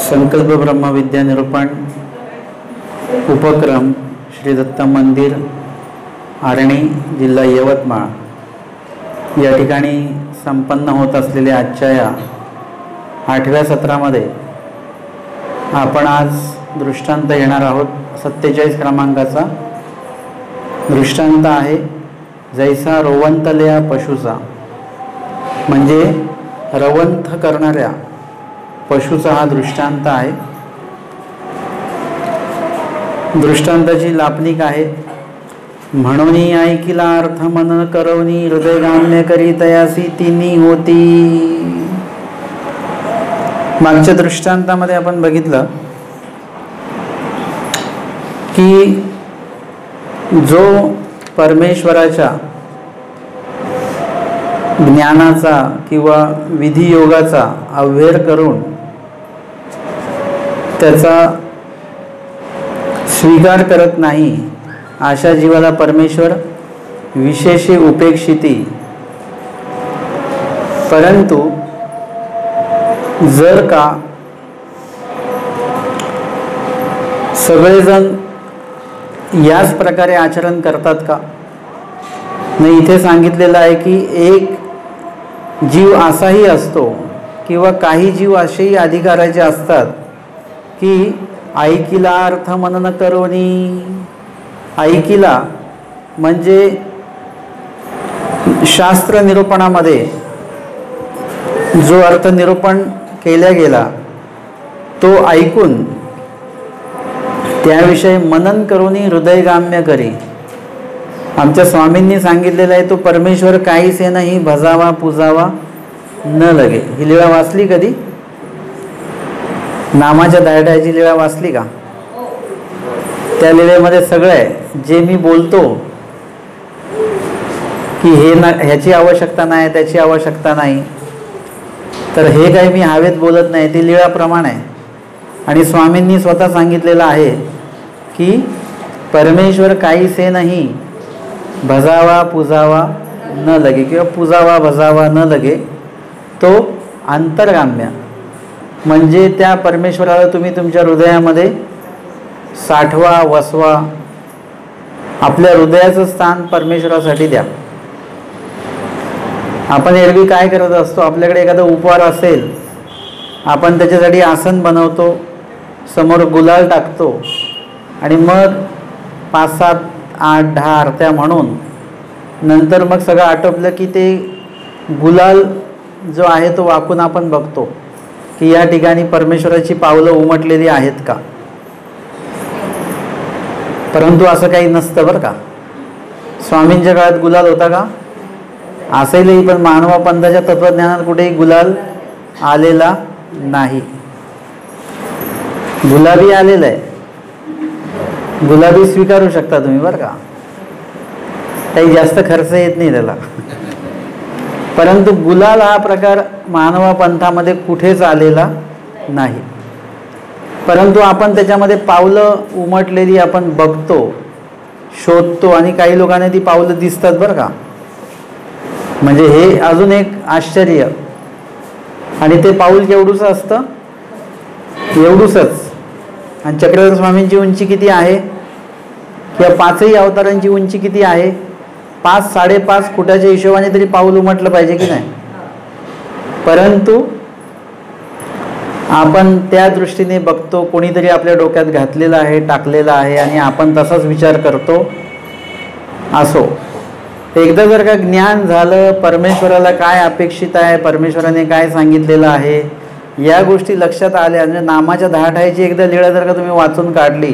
संकल्प ब्रह्मविद्या निरूपण उपक्रम श्री दत्त मंदिर आरणी जिल्हा यवतमाळ या ठिकाणी संपन्न होत असलेल्या आजच्या या 8व्या सत्रामध्ये आपण आज दृष्टांत घेणार आहोत। 47 क्रमांकाचा दृष्टांत आहे जैसा रोवंतल्या पशुचा, म्हणजे रवंथ करणाऱ्या पशुचा हा दृष्टांत आहे। दृष्टांताची लापणीक आहे, म्हणूनी ऐकिला अर्थ मन करवनी हृदयगाम्य करी तयासी तिनी होती। मागच्या दृष्टांतामध्ये आपण बघितलं की जो परमेश्वराच्या ज्ञानाचा किंवा विधी योगाचा अव्हेर करून त्याचा स्वीकार करत नाही, अशा जीवाला परमेश्वर विशेषे उपेक्षिती। परंतु जर का सगळेजण याच प्रकारे आचरण करतात का? नाही, इथे सांगितलेलं आहे की एक जीव असाही असतो किंवा काही जीव असेही अधिकाराचे असतात की ऐकिला अर्थ मनन करोनी। ऐकिला म्हणजे शास्त्र निरूपणामध्ये जो अर्थ निरूपण केला गेला तो ऐकून त्याविषयी मनन करोनी हृदयगाम्य करी। आमच्या स्वामींनी सांगितलेलं आहे तो परमेश्वर काहीसे नाही भजावा पूजावा न लगे। ही लीळा वाचली कधी? नामाच्या दाढ्याची लीळा वाचली का? त्या लीळेमध्ये सगळं आहे। जे मी बोलतो की हे ना, ह्याची आवश्यकता नाही, त्याची आवश्यकता नाही, तर हे काही मी हवेत बोलत नाही, ती लीळाप्रमाणे आहे। आणि स्वामींनी स्वतः सांगितलेलं आहे की परमेश्वर काहीसे नाही भजावा पूजावा न लगे किंवा पूजावा भजावा न लगे, तो अंतर्गाम्य, म्हणजे त्या परमेश्वराला तुम्ही तुमच्या हृदयामध्ये साठवा वसवा। आपल्या हृदयाचं स्थान परमेश्वरासाठी द्या। आपण एरवी काय करत असतो, आपल्याकडे एखादा उपहार असेल, आपण त्याच्यासाठी आसन बनवतो, समोर गुलाल टाकतो आणि मग 5, 7, 8, 10 आरत्या म्हणून नंतर मग सगळं आटोपलं की ते गुलाल जो आहे तो वाकून आपण बघतो की या ठिकाणी परमेश्वराची पावलं उमटलेली आहेत का? परंतु असं काही नसतं बरं का। स्वामींच्या काळात गुलाल होता का? असेलही, पण मानवा पंथाच्या तत्वज्ञानात कुठेही गुलाल आलेला नाही। गुलाबी आलेला आहे, गुलाबी स्वीकारू शकता तुम्ही बरं का, काही जास्त खर्च येत नाही त्याला। परंतु गुलाल हा प्रकार मानवा पंथामध्ये कुठेच आलेला नाही। परंतु आपण त्याच्यामध्ये पावलं उमटलेली आपण बघतो, शोधतो, आणि काही लोकांना ती पावलं दिसतात बरं का। म्हणजे हे अजून एक आश्चर्य। आणि ते पाऊल केवढूच असतं, एवढूसच। आणि चक्रधर स्वामींची उंची किती आहे, किंवा 5ही अवतारांची उंची किती आहे? 5, 5.5 फुटाच्या हिशोबाने तरी पाऊल उमटलं पाहिजे की नाही? परंतु आपण त्या दृष्टीने बघतो, कोणीतरी आपल्या डोक्यात घातलेलं आहे, टाकलेलं आहे, आणि आपण तसाच विचार करतो। असो, एकदा जर का ज्ञान झालं, परमेश्वराला काय अपेक्षित आहे, परमेश्वराने काय सांगितलेलं आहे, या गोष्टी लक्षात आल्या, म्हणजे नामाच्या 10 ठायची एकदा लीळा जर का तुम्ही वाचून काढली,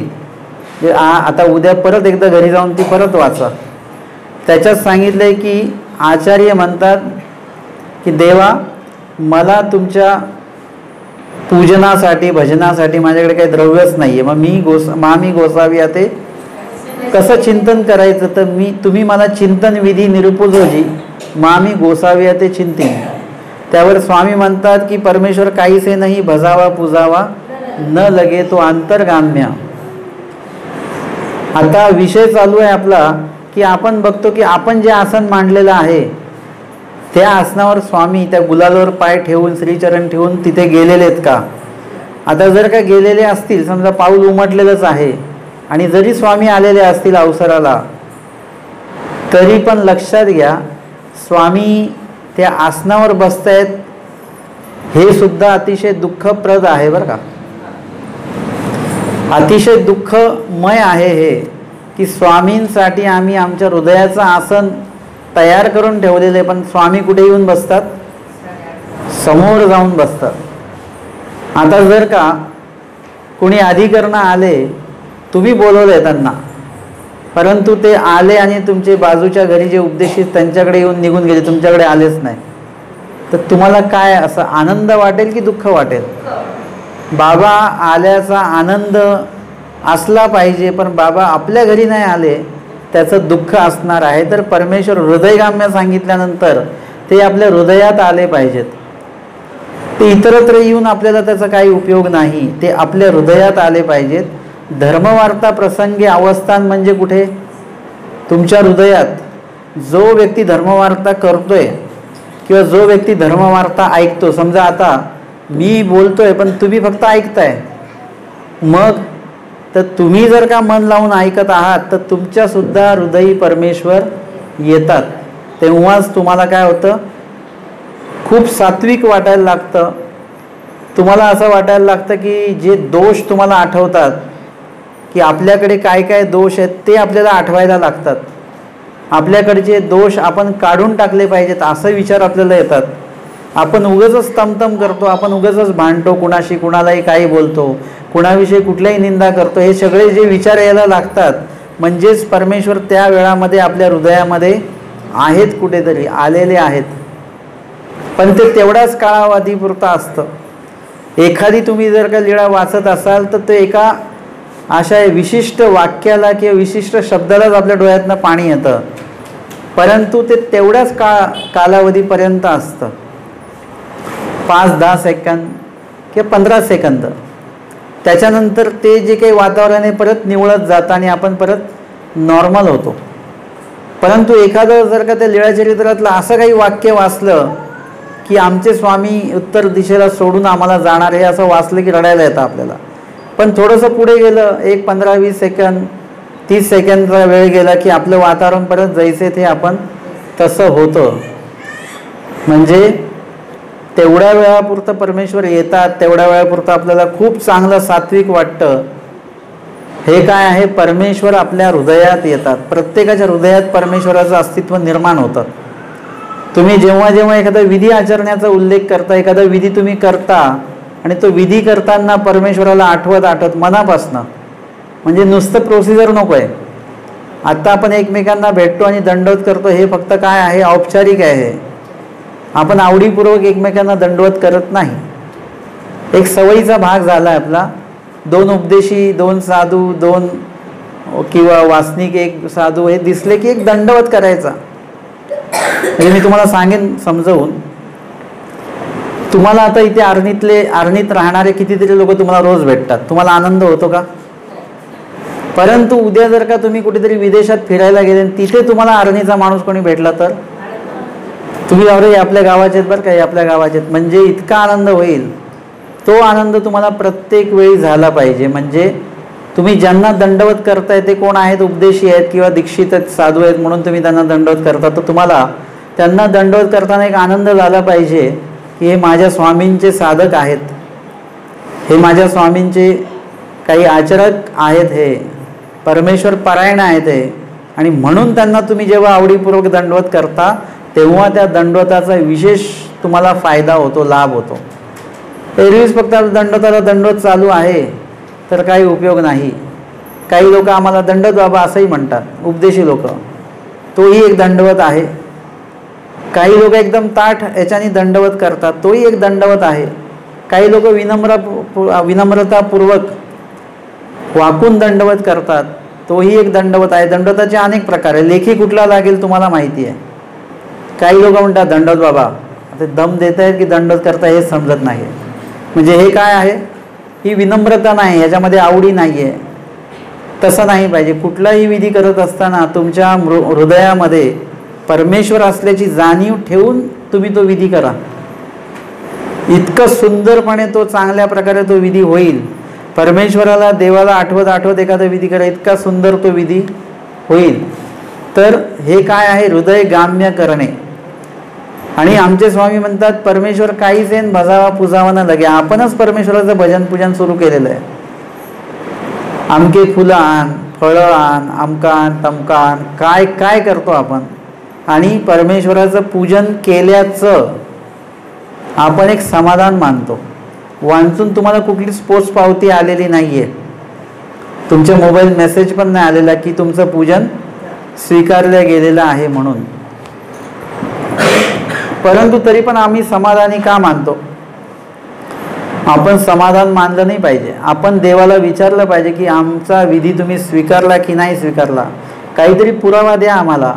आता उद्या परत एकदा घरी जाऊन ती परत वाचा। त्याच्यात सांगितलंय की आचार्य म्हणतात की देवा, मला तुमच्या पूजनासाठी भजनासाठी माझ्याकडे काही द्रव्यच नाही आहे, मग मामी गोसावी ते कसं चिंतन करायचं? तर तुम्ही मला चिंतन विधी निरुपजोजी मामी गोसावी ते चिंतीन। त्यावर स्वामी म्हणतात की परमेश्वर काहीसे नाही भजावा पूजावा न लगे, तो अंतर्गाम्य। आता विषय चालू आहे आपला की आपण बघतो की आपण जे आसन मांडलेलं आहे त्या आसनावर स्वामी त्या गुलालावर पाय ठेवून श्रीचरण ठेवून तिथे गेलेले आहेत का? आता जर का गेलेले असतील, समजा पाऊल उमटलेलंच आहे आणि जरी स्वामी आलेले असतील अवसराला, तरी पण लक्षात घ्या स्वामी त्या आसनावर बसतायत हे सुद्धा अतिशय दुःखप्रद आहे बरं का. अतिशय दुःखमय आहे हे, की स्वामींसाठी आम्ही आमच्या हृदयाचं आसन तयार करून ठेवलेले, पण स्वामी कुठे येऊन बसतात? समोर जाऊन बसतात. आता जर का कोणी अधिकरण आले, तुम्ही बोलवलंय त्यांना, परंतु ते आले आणि तुमचे बाजूच्या घरी जे उपदेशित त्यांच्याकडे येऊन निघून गेले, तुमच्याकडे आलेच नाही, तर तुम्हाला काय असं आनंद वाटेल की दुःख वाटेल? बाबा आल्याचा आनंद असला पाहिजे, पण बाबा आपल्या घरी नाही आले त्याचं दुःख असणार आहे. तर परमेश्वर हृदयगाम्य सांगितल्यानंतर ते आपल्या हृदयात आले पाहिजेत. ते इतरत्र येऊन आपल्याला त्याचा काही उपयोग नाही, ते आपल्या हृदयात आले पाहिजेत. धर्मवार्ता प्रसंगी अवस्थान म्हणजे कुठे? तुमच्या हृदयात. जो व्यक्ती धर्मवार्ता करतोय किंवा जो व्यक्ती धर्मवार्ता ऐकतो, समजा आता मी बोलतोय पण तुम्ही फक्त ऐकताय, मग तर तुम्ही जर का मन लावून ऐकत आहात तर तुमच्या सुद्धा हृदयी परमेश्वर येतात. तेव्हाच तुम्हाला काय होतं? खूप सात्विक वाटायला लागतं. तुम्हाला असं वाटायला लागतं की जे दोष तुम्हाला आठवतात, की आपल्याकडे काय काय दोष आहेत ते आपल्याला आठवायला लागतात. आपल्याकडचे दोष आपण काढून टाकले पाहिजेत असं विचार आपल्याला येतात. आपण उगाचच तमतम करतो, आपण उगाचच भांडतो, कुणाशी कुणालाही काही बोलतो, कुणाविषयी कुठल्याही निंदा करतो. हे सगळे जे विचार यायला लागतात म्हणजेच परमेश्वर त्या वेळामध्ये आपल्या हृदयामध्ये आहेत, कुठेतरी आलेले आहेत. पण ते तेवढाच कालावधीपुरता असतं. एखादी तुम्ही जर का लीळा वाचत असाल तर ते एका अशा विशिष्ट वाक्याला किंवा विशिष्ट शब्दालाच आपल्या डोळ्यातनं पाणी येतं, परंतु ते तेवढ्याच कालावधीपर्यंत असतं, 5-10 सेकंद किंवा 15 सेकंद. त्याच्यानंतर ते जे काही वातावरण आहे परत निवळत जातं आणि आपण परत नॉर्मल होतो. परंतु एखादं जर का त्या लीळाचरित्रातलं असं काही वाक्य वाचलं की आमचे स्वामी उत्तर दिशेला सोडून आम्हाला जाणार, हे असं वाचलं की रडायला येतं आपल्याला. पण थोडंसं पुढे गेलं, एक 15-20 सेकंद 30 सेकंदचा वेळ गेला की आपलं वातावरण परत जैसे ते आपण तसं होतं. म्हणजे तेवढ्या वेळापुरतं परमेश्वर येतात, तेवढ्या वेळापुरतं आपल्याला खूप चांगलं सात्विक वाटतं. हे काय आहे? परमेश्वर आपल्या हृदयात येतात. प्रत्येकाच्या हृदयात परमेश्वराचं अस्तित्व निर्माण होतं. तुम्ही जेव्हा जेव्हा एखादा विधी आचरण्याचा उल्लेख करता, एखादा विधी तुम्ही करता आणि तो विधी करताना परमेश्वराला आठवत मनापासनं, म्हणजे नुसतं प्रोसिजर नको आहे. आत्ता आपण एकमेकांना भेटतो आणि दंडवत करतो, हे फक्त काय आहे? औपचारिक आहे. आपण आवडीपूर्वक एकमेकांना दंडवत करत नाही. एक सवयीचा भाग झाला आहे आपला. 2 उपदेशी, 2 साधू, 2 किंवा वासनिक, 1 साधू हे दिसले की एक दंडवत करायचा. म्हणजे मी तुम्हाला सांगेन समजवून, तुम्हाला आता इथे आर्णीत राहणारे कितीतरी लोक तुम्हाला रोज भेटतात, तुम्हाला आनंद होतो का? परंतु उद्या जर का तुम्ही कुठेतरी विदेशात फिरायला गेले तिथे तुम्हाला आर्णीचा माणूस कोणी भेटला तर तुम्ही अरे आपल्या गावाचे आहेत बरं का, आपल्या गावाचे आहेत, म्हणजे इतका आनंद होईल. तो आनंद तुम्हाला प्रत्येक वेळी झाला पाहिजे. म्हणजे तुम्ही ज्यांना दंडवत करताय ते कोण आहेत? उपदेशी आहेत किंवा दीक्षित आहेत, साधू आहेत म्हणून तुम्ही त्यांना दंडवत करता. तर तुम्हाला त्यांना दंडवत करताना एक आनंद झाला पाहिजे की हे माझ्या स्वामींचे साधक आहेत, हे माझ्या स्वामींचे काही आचरक आहेत, हे परमेश्वर परायण आहेत हे, आणि म्हणून त्यांना तुम्ही जेव्हा आवडीपूर्वक दंडवत करता तेव्हा त्या दंडवताचा विशेष तुम्हाला फायदा होतो, लाभ होतो. एरवीच फक्त दंडवताला दंडवत चालू आहे तर काही उपयोग नाही. काही लोक आम्हाला दंडवत बाबा असंही म्हणतात, उपदेशी लोक, तोही एक दंडवत आहे. काही लोक एकदम ताठ याच्याने दंडवत करतात, तोही एक दंडवत आहे. काही लोक विनम्रतापूर्वक वाकून दंडवत करतात, तोही एक दंडवत आहे. दंडवताचे अनेक प्रकार आहे. लेखी कुठला लागेल तुम्हाला माहिती आहे. काही लोक म्हणतात दंडवत बाबा, आता दम देत आहेत की दंडवत करता हेच समजत नाही. म्हणजे हे काय आहे? ही विनम्रता नाही, याच्यामध्ये आवडी नाही आहे. तसं नाही पाहिजे. कुठलाही विधी करत असताना तुमच्या हृदयामध्ये परमेश्वर असल्याची जाणीव ठेवून तुम्ही तो विधी करा. इतकं सुंदरपणे तो चांगल्या प्रकारे तो विधी होईल. परमेश्वराला देवाला आठवत आठवत एखादा विधी करा, इतका सुंदर तो विधी होईल. तर हे काय आहे? हृदय गाम्य करणे. आणि आमचे स्वामी म्हणतात परमेश्वर काहीच आहे भजावा पुजावा न लगे. आपणच परमेश्वराचं भजन पूजन सुरू केलेलं आहे. आमके फुलं आण, फळं आण, अमकान तमकान, काय काय करतो आपण. आणि परमेश्वराचं पूजन केल्याचं आपण एक समाधान मानतो. वाचून तुम्हाला कुठलीच पोच पावती आलेली नाही आहे, तुमच्या मोबाईल मेसेज पण नाही आलेला की तुमचं पूजन स्वीकारलं गेलेलं आहे म्हणून. परंतु तरी पण आम्ही समाधानी का मानतो? आपण समाधान मानलं नाही पाहिजे. आपण देवाला विचारलं पाहिजे की आमचा विधी तुम्ही स्वीकारला की नाही स्वीकारला. काहीतरी पुरावा द्या आम्हाला.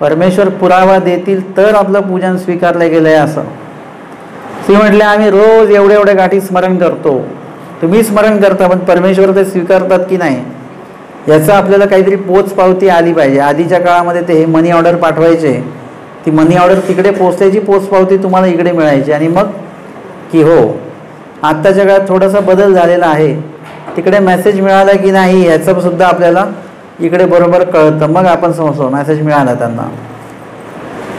परमेश्वर पुरावा देतील तर आपलं पूजन स्वीकारलं गेलं आहे असं. ती म्हटले आम्ही रोज एवढ्या एवढ्या गाठी स्मरण करतो. तुम्ही स्मरण करता पण परमेश्वर ते स्वीकारतात की नाही याचं आपल्याला काहीतरी पोच पावती आली पाहिजे. आधीच्या काळामध्ये ते हे मनी ऑर्डर पाठवायचे, ती मनी ऑर्डर तिकडे पोचल्याची पोच पावती तुम्हाला इकडे मिळायची. आणि मग की हो आत्ताच्या काळात थोडासा बदल झालेला आहे, तिकडे मेसेज मिळाला की नाही ह्याचं सुद्धा आपल्याला इकडे बरोबर कळतं. मग आपण समजतो मेसेज मिळाला त्यांना.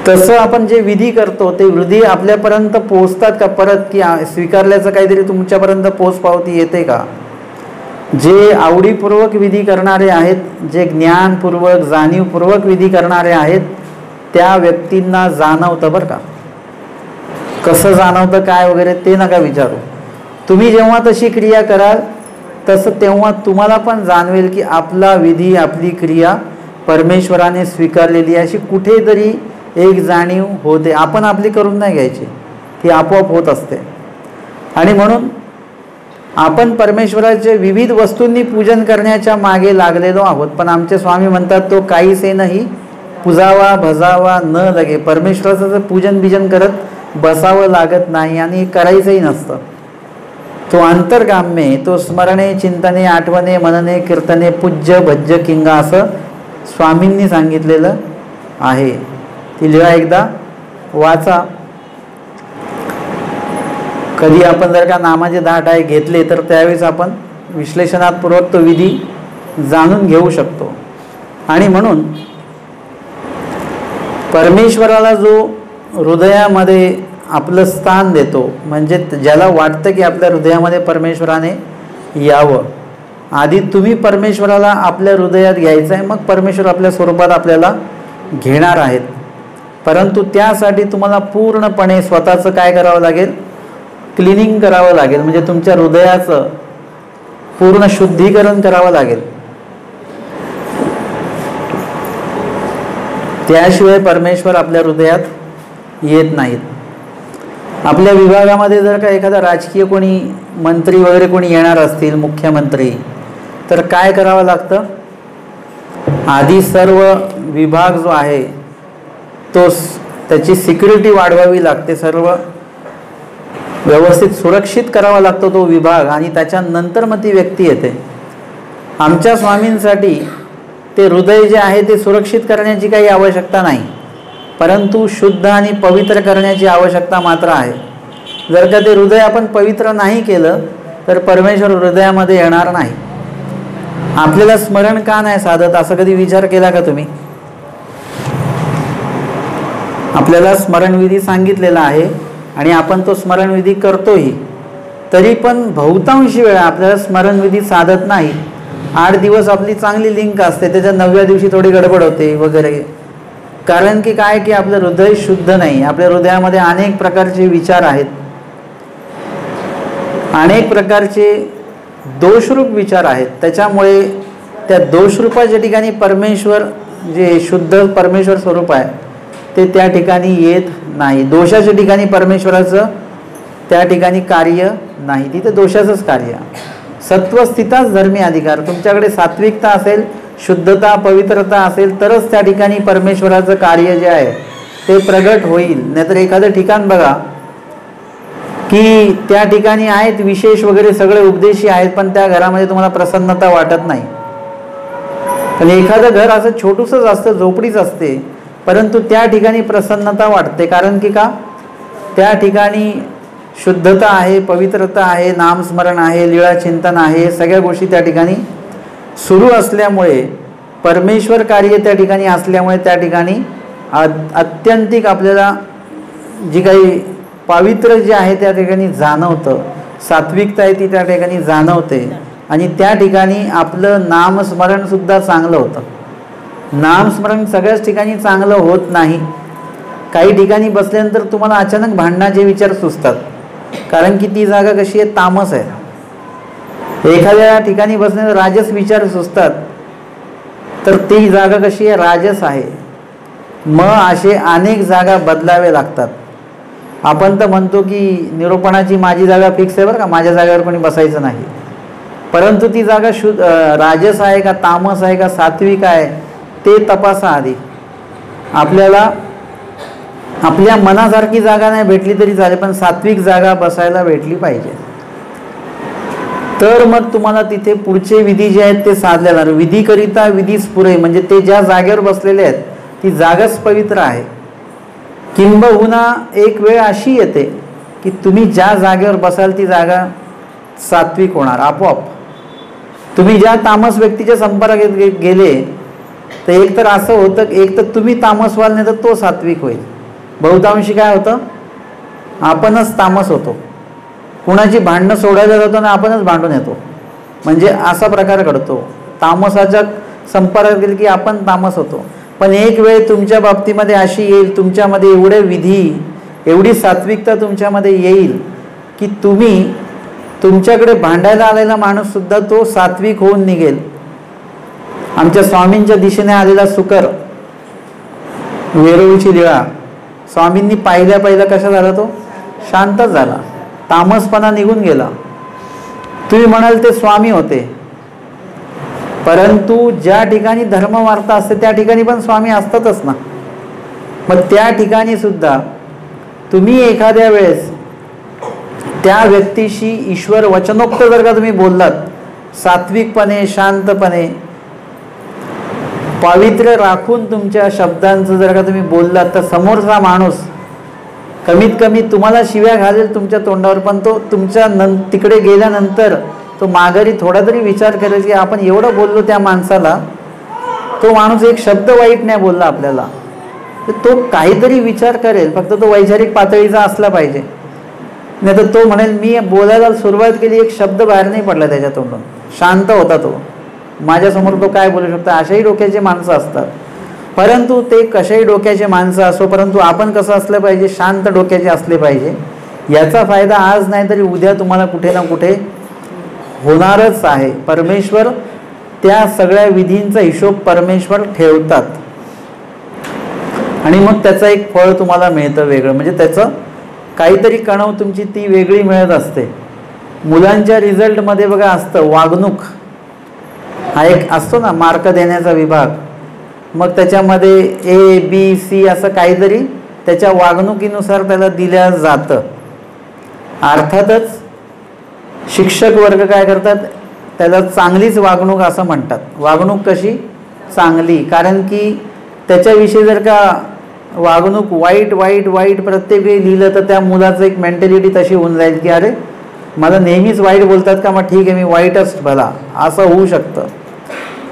तसं आपण जे विधी करतो ते विधी आपल्यापर्यंत पोचतात का परत, की स्वीकारल्याचं काहीतरी तुमच्यापर्यंत पोच पावती येते का? जे आवडीपूर्वक विधी करणारे आहेत, जे ज्ञानपूर्वक जाणीवपूर्वक विधी करणारे आहेत त्या व्यक्तींना जाणवतं बरं का. कसं जाणवतं काय वगैरे ते नका विचारू. तुम्ही जेव्हा तशी क्रिया कराल तसं तेव्हा तुम्हाला पण जाणवेल की आपला विधी आपली क्रिया परमेश्वराने स्वीकारलेली आहे. अशी कुठेतरी एक जाणीव होते. आपण आपली करून नाही घ्यायची, ती आपोआप होत असते. आणि म्हणून आपण परमेश्वराचे विविध वस्तूंनी पूजन करण्याच्या मागे लागलेलो आहोत. पण आमचे स्वामी म्हणतात तो काहीसे नाही पुजावा भजावा न लगे. परमेश्वराचं पूजन बिजन करत बसावं लागत नाही आणि करायचंही नसतं. तो अंतर्गाम्ये, तो स्मरणे चिंतने आठवणे मनने कीर्तने पूज्य भज्य किंगा असं स्वामींनी सांगितलेलं आहे. ती लिहा एकदा वाचा. कधी आपण जर का नामाचे 10 टाळे घेतले तर त्यावेळेस आपण विश्लेषणात्मक तो विधी जाणून घेऊ शकतो. आणि म्हणून परमेश्वराला जो हृदयामध्ये आपलं स्थान देतो, म्हणजे ज्याला वाटतं की आपल्या हृदयामध्ये परमेश्वराने यावं, आधी तुम्ही परमेश्वराला आपल्या हृदयात घ्यायचं आहे, मग परमेश्वर आपल्या स्वरूपात आपल्याला घेणार आहेत. परंतु त्यासाठी तुम्हाला पूर्णपणे स्वतःचं काय करावं लागेल? क्लिनिंग करावं लागेल. म्हणजे तुमच्या हृदयाचं पूर्ण शुद्धीकरण करावं लागेल. त्याशिवाय परमेश्वर आपल्या हृदयात येत नाहीत. आपल्या विभागामध्ये जर का एखादा राजकीय कोणी मंत्री वगैरे कोणी येणार असतील, मुख्यमंत्री, तर काय करावं लागतं? आधी सर्व विभाग जो आहे तो त्याची सिक्युरिटी वाढवावी लागते. सर्व व्यवस्थित सुरक्षित करावा लागतो तो विभाग आणि त्याच्यानंतर मग ती व्यक्ती येते. आमच्या स्वामींसाठी ते हृदय जे आहे ते सुरक्षित करण्याची काही आवश्यकता नाही, परंतु शुद्ध आणि पवित्र करण्याची आवश्यकता मात्र आहे. जर का ते हृदय आपण पवित्र नाही केलं तर परमेश्वर हृदयामध्ये येणार नाही. आपल्याला स्मरण का नाही साधत असं कधी विचार केला का तुम्ही? आपल्याला स्मरणविधी सांगितलेला आहे आणि आपण तो स्मरणविधी करतोही, तरी पण बहुतांशी वेळा आपल्याला स्मरणविधी साधत नाही. 8 दिवस आपली चांगली लिंक असते, त्याच्या 9व्या दिवशी थोडी गडबड होते वगैरे. कारण की काय की आपलं हृदय शुद्ध नाही. आपल्या हृदयामध्ये अनेक प्रकारचे विचार आहेत, अनेक प्रकारचे दोषरूप विचार आहेत. त्याच्यामुळे त्या दोषरूपाच्या ठिकाणी परमेश्वर जे शुद्ध परमेश्वर स्वरूप आहे ते त्या ठिकाणी येत नाही. दोषाच्या ठिकाणी परमेश्वराचं त्या ठिकाणी कार्य नाही, तिथे दोषाचंच कार्य. सत्वस्थिताच धर्मी अधिकार. तुमच्याकडे सात्विकता असेल, शुद्धता पवित्रता असेल तरच त्या ठिकाणी परमेश्वराचं कार्य जे आहे ते प्रगट होईल. नाहीतर एखादं ठिकाण बघा की त्या ठिकाणी आहेत विशेष वगैरे सगळे उपदेशी आहेत, पण त्या घरामध्ये तुम्हाला प्रसन्नता वाटत नाही. पण एखादं घर असं छोटूसंच असतं, झोपडीच असते, परंतु त्या ठिकाणी प्रसन्नता वाटते. कारण की का? त्या ठिकाणी शुद्धता आहे, पवित्रता आहे, नामस्मरण आहे, लीळा चिंतन आहे, सगळ्या गोष्टी त्या ठिकाणी सुरू असल्यामुळे, परमेश्वर कार्य त्या ठिकाणी असल्यामुळे त्या ठिकाणी अत्यंतिक आपल्याला जी काही पावित्र्य जे आहे त्या ठिकाणी जाणवतं, सात्विकता आहे ती त्या ठिकाणी जाणवते आणि त्या ठिकाणी आपलं नामस्मरणसुद्धा चांगलं होतं. नामस्मरण सगळ्याच ठिकाणी चांगलं होत नाही. काही ठिकाणी बसल्यानंतर तुम्हाला अचानक भांडणाचे विचार सुचतात, कारण की ती जागा कशी आहे, तामस आहे. एखाद्या ठिकाणी बसल्यानंतर राजस विचार सुचतात, तर ती जागा कशी आहे, राजस आहे. मग असे अनेक जागा बदलावे लागतात. आपण तर म्हणतो की निरूपणाची माझी जागा फिक्स आहे बरं का, माझ्या जागेवर कोणी बसायचं नाही. परंतु ती जागा राजस आहे का, तामस आहे का, सात्विक आहे, ते तपासा आधी. आपल्याला आपल्या मनासारखी जागा नाही भेटली तरी चालेल, पण सात्विक जागा बसायला भेटली पाहिजे. तर मग तुम्हाला तिथे पुढचे विधी जे आहेत ते साधले जाणार. विधीकरिता विधी स्फुरे, म्हणजे ते ज्या जागेवर बसलेले आहेत ती जागाच पवित्र आहे. किंबहुना एक वेळ अशी येते की तुम्ही ज्या जागेवर बसाल ती जागा सात्विक होणार आपोआप. तुम्ही ज्या तामस व्यक्तीच्या संपर्कात गेले तर एक तर असं होतं, एक तर तुम्ही तामस व्हाल, नाही तर तो सात्विक होईल. बहुतांशी काय होतं, आपणच तामस होतो. कुणाची भांडणं सोडायला जातो आणि आपणच भांडून येतो, म्हणजे असा प्रकार घडतो. तामसाच्या संपर्कात गेले की आपण तामस होतो. पण एक वेळ तुमच्या बाबतीमध्ये अशी येईल, तुमच्यामध्ये एवढे विधी, एवढी सात्विकता तुमच्यामध्ये येईल की तुम्ही, तुमच्याकडे भांडायला आलेला माणूससुद्धा तो सात्विक होऊन निघेल. आमच्या स्वामींच्या दिशेने आलेला सुकर, वेरूळची लीळा, स्वामींनी पहिल्या कसा झाला, तो शांतच झाला, तामसपणा निघून गेला. तुम्ही म्हणाल ते स्वामी होते, परंतु ज्या ठिकाणी धर्मवार्ता असते त्या ठिकाणी पण स्वामी असतातच ना. मग त्या ठिकाणी सुद्धा तुम्ही एखाद्या वेळेस त्या व्यक्तीशी ईश्वर वचनोक्त जर का तुम्ही बोललात, सात्विकपणे, शांतपणे, पावित्र्य राखून तुमच्या शब्दांचं जर का तुम्ही बोललात, तर समोरचा माणूस कमीत कमी तुम्हाला शिव्या घालेल तुमच्या तोंडावर, पण तो तुमच्या तिकडे गेल्यानंतर तो माघारी थोडा तरी विचार करेल की आपण एवढं बोललो त्या माणसाला, तो माणूस एक शब्द वाईट नाही बोलला आपल्याला, तर तो काहीतरी विचार करेल. फक्त तो वैचारिक पातळीचा असला पाहिजे, नाही तर तो म्हणेल मी बोलायला सुरुवात केली, एक शब्द बाहेर नाही पडला त्याच्या तोंडून, शांत होता तो, माझ्यासमोर तो काय बोलू शकतो. अशाही डोक्याचे माणसं असतात. परंतु ते कशाही डोक्याचे माणसं असो, परंतु आपण कसं असलं पाहिजे, शांत डोक्याचे असले पाहिजे. याचा फायदा आज नाही तरी उद्या तुम्हाला कुठे ना कुठे होणारच आहे. परमेश्वर त्या सगळ्या विधींचा हिशोब परमेश्वर ठेवतात आणि मग त्याचं एक फळ तुम्हाला मिळतं वेगळं, म्हणजे त्याचं काहीतरी कणव तुमची ती वेगळी मिळत असते. मुलांच्या रिझल्टमध्ये बघा असतं वागणूक, हा एक असतो ना मार्क देण्याचा विभाग, मग त्याच्यामध्ये ए बी सी असं काहीतरी त्याच्या वागणुकीनुसार त्याला दिल्या जातं. अर्थातच शिक्षक वर्ग काय करतात, त्याला चांगलीच वागणूक असं म्हणतात. वागणूक कशी चांगली, कारण की त्याच्याविषयी जर का वागणूक वाईट वाईट वाईट प्रत्येक वेळी लिहिलं तर त्या मुलाचं एक मेंटॅलिटी तशी होऊन जाईल की अरे मला नेहमीच वाईट बोलतात का, मग ठीक आहे मी वाईटच भला, असं होऊ शकतं.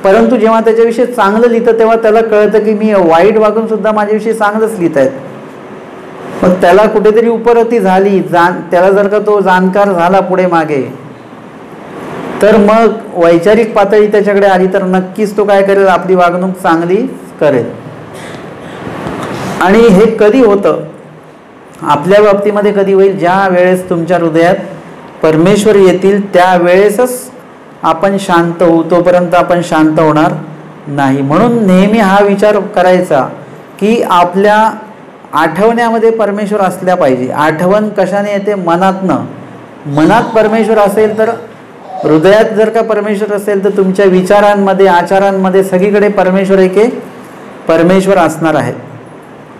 परंतु जेव्हा त्याच्याविषयी चांगलं लिहितं तेव्हा त्याला कळतं की मी वाईट वागून सुद्धा माझ्याविषयी चांगलंच लिहित आहेत. पण त्याला कुठेतरी उपरती झाली, त्याला जर का तो जाणकार झाला पुढे मागे, तर मग वैचारिक पातळी त्याच्याकडे आली तर नक्कीच तो काय करेल, आपली वागणूक चांगली करेल. आणि हे कधी होतं, आपल्या बाबतीमध्ये कधी होईल, ज्या वेळेस तुमच्या हृदयात परमेश्वर येतील त्यावेळेसच आपण शांत होऊ, तोपर्यंत आपण शांत होणार नाही. म्हणून नेहमी हा विचार करायचा की आपल्या आठवण्यामध्ये परमेश्वर असल्या पाहिजे. आठवण कशाने येते, मनातनं. मनात परमेश्वर असेल तर, हृदयात जर का परमेश्वर असेल तर तुमच्या विचारांमध्ये, आचारांमध्ये सगळीकडे परमेश्वर एके परमेश्वर असणार आहे.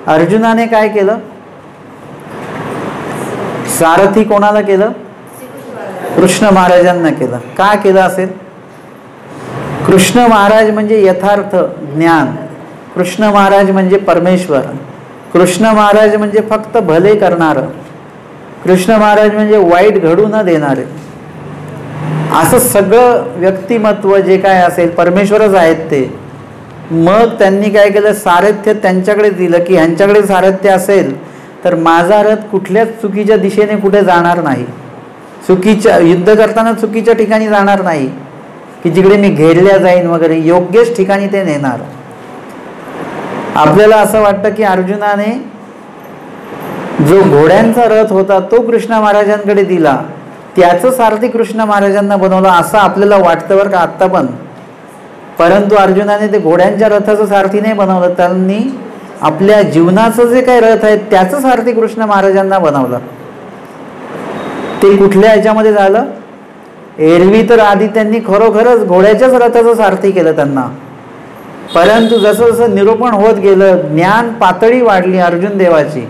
अर्जुनाने काय केलं, सारथी कोणाला केलं, कृष्ण महाराजांना केलं. का केलं असेल, कृष्ण महाराज म्हणजे यथार्थ ज्ञान, कृष्ण महाराज म्हणजे परमेश्वर, कृष्ण महाराज म्हणजे फक्त भले करणारं, कृष्ण महाराज म्हणजे वाईट घडू न देणारे, असं सगळं व्यक्तिमत्व जे काय असेल परमेश्वरच आहेत ते. मग त्यांनी काय केलं, सारथ्य त्यांच्याकडे दिलं की ह्यांच्याकडे सारथ्य असेल तर माझा रथ कुठल्याच चुकीच्या दिशेने कुठे जाणार नाही, चुकीच्या युद्ध करताना चुकीच्या ठिकाणी जाणार नाही की जिकडे मी घेरल्या जाईन वगैरे, योग्यच ठिकाणी ते नेणार. आपल्याला असं वाटतं की अर्जुनाने जो घोड्यांचा रथ होता तो कृष्ण महाराजांकडे दिला, त्याचं सारथी कृष्ण महाराजांना बनवलं असं आपल्याला वाटतं बरं का आत्ता पण. परंतु अर्जुनाने ते घोड्यांच्या रथाचं सारथी नाही बनवलं, त्यांनी आपल्या जीवनाचं जे काही रथ आहे त्याचं सारथी कृष्ण महाराजांना बनवलं. ते कुठल्या ह्याच्यामध्ये झालं, एरवी तर आधी त्यांनी खरोखरच घोड्याच्याच रथाचं सारथी केलं त्यांना. परंतु जसं जसं निरूपण होत गेलं, ज्ञान पातळी वाढली अर्जुन देवाची.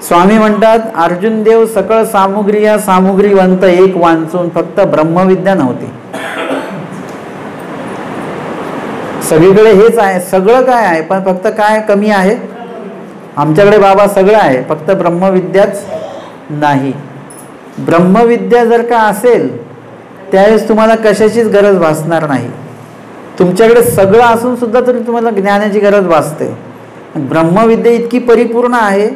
स्वामी म्हणतात, अर्जुन देव सकळ सामुग्री या सामुग्रीवंत एक वांचून, फक्त ब्रह्मविद्या नव्हती. सगळीकडे हेच आहे, सगळं काय आहे पण फक्त काय कमी आहे, आमच्याकडे बाबा सगळं आहे फक्त ब्रह्मविद्याच नाही. ब्रह्मविद्या जर का असेल त्यावेळेस तुम्हाला कशाचीच गरज भासणार नाही. तुमच्याकडे सगळं असून सुद्धा तरी तुम्हाला ज्ञानाची गरज भासते. ब्रह्मविद्या इतकी परिपूर्ण आहे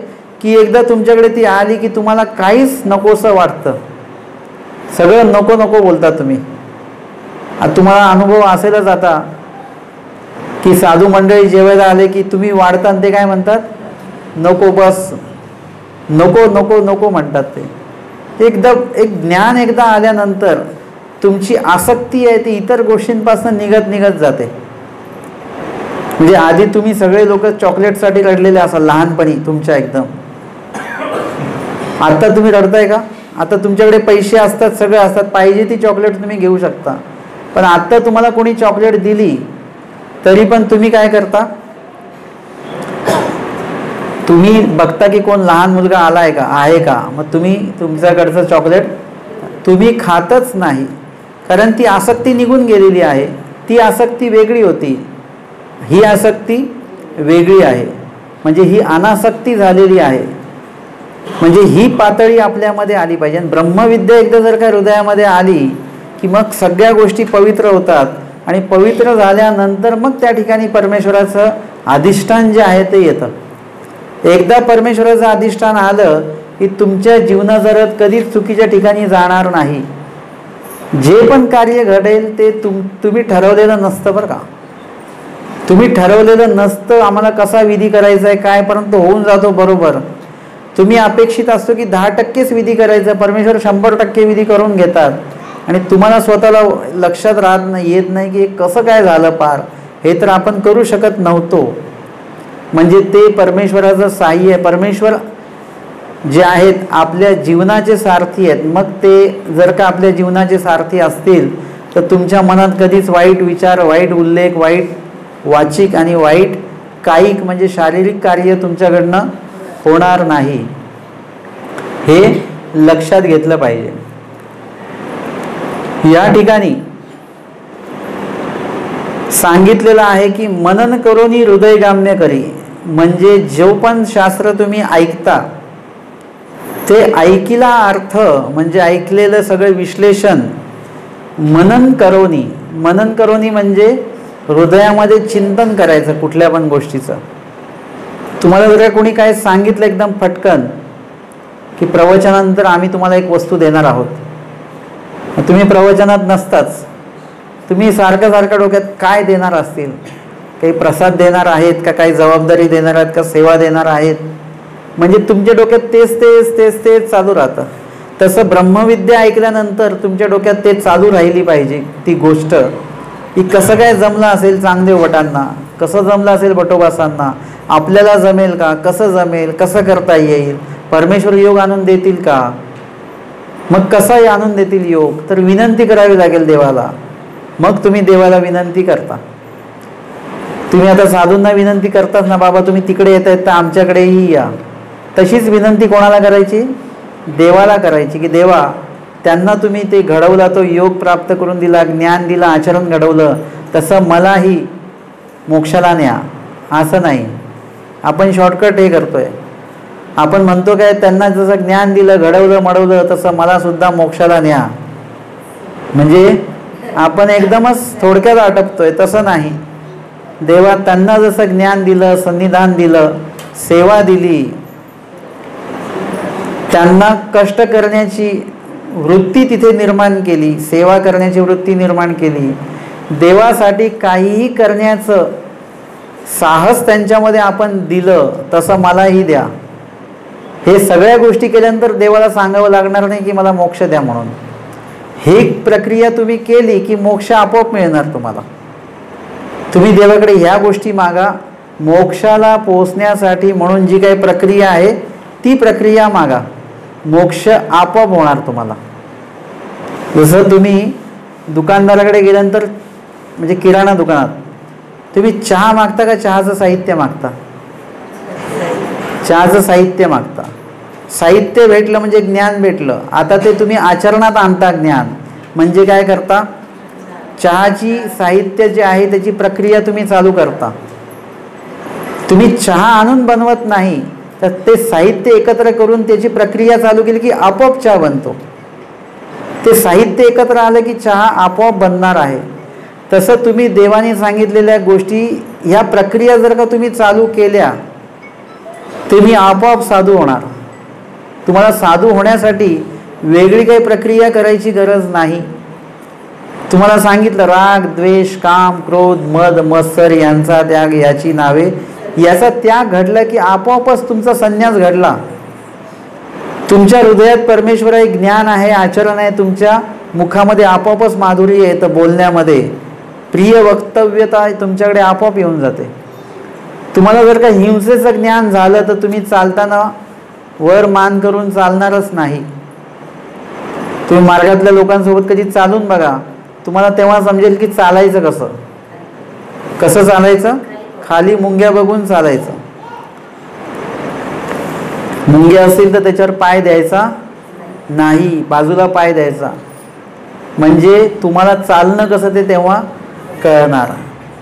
की एकदा तुमच्याकडे ती आली की तुम्हाला काहीच नकोसं वाटतं, सगळं नको नको बोलता तुम्ही. आता तुम्हाला अनुभव असेलच आता की साधू मंडळी जेवायला आले की तुम्ही वाढता ते काय म्हणतात, नको बस, नको नको नको म्हणतात. ते एक ज्ञान एकदा आल्यानंतर तुमची आसक्ती आहे ती इतर गोष्टींपासून निघत जाते. म्हणजे आधी तुम्ही सगळे लोक चॉकलेटसाठी रडलेले असाल लहानपणी तुमच्या एकदम, आता तुम्ही रडताय का? आता तुमच्याकडे पैसे असतात, सगळे असतात, पाहिजे ती चॉकलेट तुम्ही घेऊ शकता. पण आता तुम्हाला कोणी चॉकलेट दिली तरी पण तुम्ही काय करता, तुम्ही बघता की कोण लहान मुलगा आलाय का, आहे का, मग तुम्ही तुमच्याकडचं चॉकलेट तुम्ही खातच नाही. कारण ती आसक्ती निघून गेलेली आहे. ती आसक्ती वेगळी होती, ही आसक्ती वेगळी आहे. म्हणजे ही अनासक्ती झालेली आहे. म्हणजे ही पातळी आपल्यामध्ये आली पाहिजे. आणि ब्रह्मविद्या एकदा जर का हृदयामध्ये आली की मग सगळ्या गोष्टी पवित्र होतात. आणि पवित्र झाल्यानंतर मग त्या ठिकाणी परमेश्वराचं अधिष्ठान जे आहे ते येतं. एकदा परमेश्वराचं अधिष्ठान आलं की तुमच्या जीवनाचा रथ कधीच चुकीच्या ठिकाणी जाणार नाही. जे पण कार्य घडेल ते तुम्ही ठरवलेलं नसतं बरं का. तुम्ही ठरवलेलं नसतं आम्हाला कसा विधी करायचा आहे काय, परंतु होऊन जातो बरोबर. तुम्ही अपेक्षित असतो की 10%च विधी करायचं, परमेश्वर 100% विधी करून घेतात. आणि तुम्हाला स्वतःला लक्षात राहत नाही, येत नाही की कसं काय झालं पार, हे तर आपण करू शकत नव्हतो. म्हणजे ते परमेश्वराचं साह्य आहे. परमेश्वर जे आहेत आपल्या जीवनाचे सारथी आहेत. मग ते जर का आपल्या जीवनाचे सारथी असतील तर तुमच्या मनात कधीच वाईट विचार, वाईट उल्लेख, वाईट वाचिक आणि वाईट कायिक म्हणजे शारीरिक कार्य तुमच्याकडनं होणार नाही. हे लक्षात घेतलं पाहिजे. या ठिकाणी सांगितलेलं आहे की मनन करोनी हृदयगाम्य करी. म्हणजे जो पण शास्त्र तुम्ही ऐकता ते ऐकिला अर्थ म्हणजे ऐकलेलं सगळं विश्लेषण मनन करोनी. मनन करोनी म्हणजे हृदयामध्ये चिंतन करायचं कुठल्या पण गोष्टीचं. तुम्हाला जर कोणी काय सांगितलं एकदम फटकन की प्रवचनानंतर आम्ही तुम्हाला एक वस्तू देणार आहोत, तुम्ही प्रवचनात नसताच, तुम्ही सारखं डोक्यात काय देणार असतील, काही प्रसाद देणार आहेत का, काही जबाबदारी देणार आहेत का, सेवा देणार आहेत, म्हणजे तुमच्या डोक्यात तेच चालू राहतं. तसं ब्रह्मविद्या ऐकल्यानंतर तुमच्या डोक्यात ते चालू राहिली पाहिजे ती गोष्ट की कसं काय जमलं असेल चांगदेव भटांना, कसं जमलं असेल भटोबासांना, आपल्याला जमेल का, कसं जमेल, कसं करता येईल, परमेश्वर योग आणून देतील का, मग कसाही आणून देतील योग, तर विनंती करावी लागेल देवाला. मग तुम्ही देवाला विनंती करता. तुम्ही आता साधूंना विनंती करताच ना, बाबा तुम्ही तिकडे येत आहेत तर आमच्याकडेही या. तशीच विनंती कोणाला करायची, देवाला करायची की देवा त्यांना तुम्ही ते घडवला, तो योग प्राप्त करून दिला, ज्ञान दिला, आचरण घडवलं, तसं मलाही मोक्षाला न्या. असं नाही आपण शॉर्टकट हे करतोय. आपण म्हणतो काय, त्यांना जसं ज्ञान दिलं, घडवलं मडवलं, तसं मला सुद्धा मोक्षाला न्या. म्हणजे आपण एकदमच थोडक्यात आटपतोय, तसं नाही. देवा त्यांना जसं ज्ञान दिलं, सन्निधान दिलं, सेवा दिली, त्यांना कष्ट करण्याची वृत्ती तिथे निर्माण केली, सेवा करण्याची वृत्ती निर्माण केली, देवासाठी काहीही करण्याचं साहस त्यांच्यामध्ये आपण दिलं, तसं मलाही द्या. हे सगळ्या गोष्टी केल्यानंतर देवाला सांगावं लागणार नाही की मला मोक्ष द्या म्हणून. ही प्रक्रिया तुम्ही केली की मोक्ष आपोआप मिळणार तुम्हाला. तुम्ही देवाकडे ह्या गोष्टी मागा, मोक्षाला पोहोचण्यासाठी म्हणून जी काही प्रक्रिया आहे ती प्रक्रिया मागा, मोक्ष आपोआप होणार तुम्हाला. जसं तुम्ही दुकानदाराकडे गेल्यानंतर, म्हणजे किराणा दुकानात, तुम्ही चहा मागता का चहाचं साहित्य मागता? चहाचं साहित्य मागता. साहित्य भेटलं म्हणजे ज्ञान भेटलं. आता ते तुम्ही आचरणात आणता ज्ञान. म्हणजे काय करता? चहाची साहित्य जे आहे त्याची प्रक्रिया तुम्ही चालू करता. तुम्ही चहा आणून बनवत नाही, तर ते साहित्य एकत्र करून त्याची प्रक्रिया चालू केली की आपोआप चहा बनतो. ते साहित्य एकत्र आलं की चहा आपोआप बनणार आहे. तसं तुम्ही देवाने सांगितलेल्या गोष्टी, ह्या प्रक्रिया जर का तुम्ही चालू केल्या, तुम्ही आपोआप साधू होणार. तुम्हाला साधू होण्यासाठी वेगळी काही प्रक्रिया करायची गरज नाही. तुम्हाला सांगितलं राग, द्वेष, काम, क्रोध, मद, मत्सर यांचा त्याग, याची नावे, याचा त्याग घडला की आपोआपच तुमचा संन्यास घडला. तुमच्या हृदयात परमेश्वर आहे, ज्ञान आहे, आचरण आहे, तुमच्या मुखामध्ये आपोआपच माधुर्य येतं, बोलण्यामध्ये प्रिय वक्तव्यता तुमच्याकडे आपोआप येऊन जाते. तुम्हाला जर का हिंसेचं ज्ञान झालं तर तुम्ही चालताना वर मान करून चालणारच नाही. तुम्ही मार्गातल्या लोकांसोबत कधी चालून बघा, तुम्हाला तेव्हा समजेल की चालायचं कसं. कसं चालायचं? खाली मुंग्या बघून चालायचं. मुंग्या असेल तर त्याच्यावर पाय द्यायचा नाही, बाजूला पाय द्यायचा. म्हणजे तुम्हाला चालणं कसं ते तेव्हा कळणार.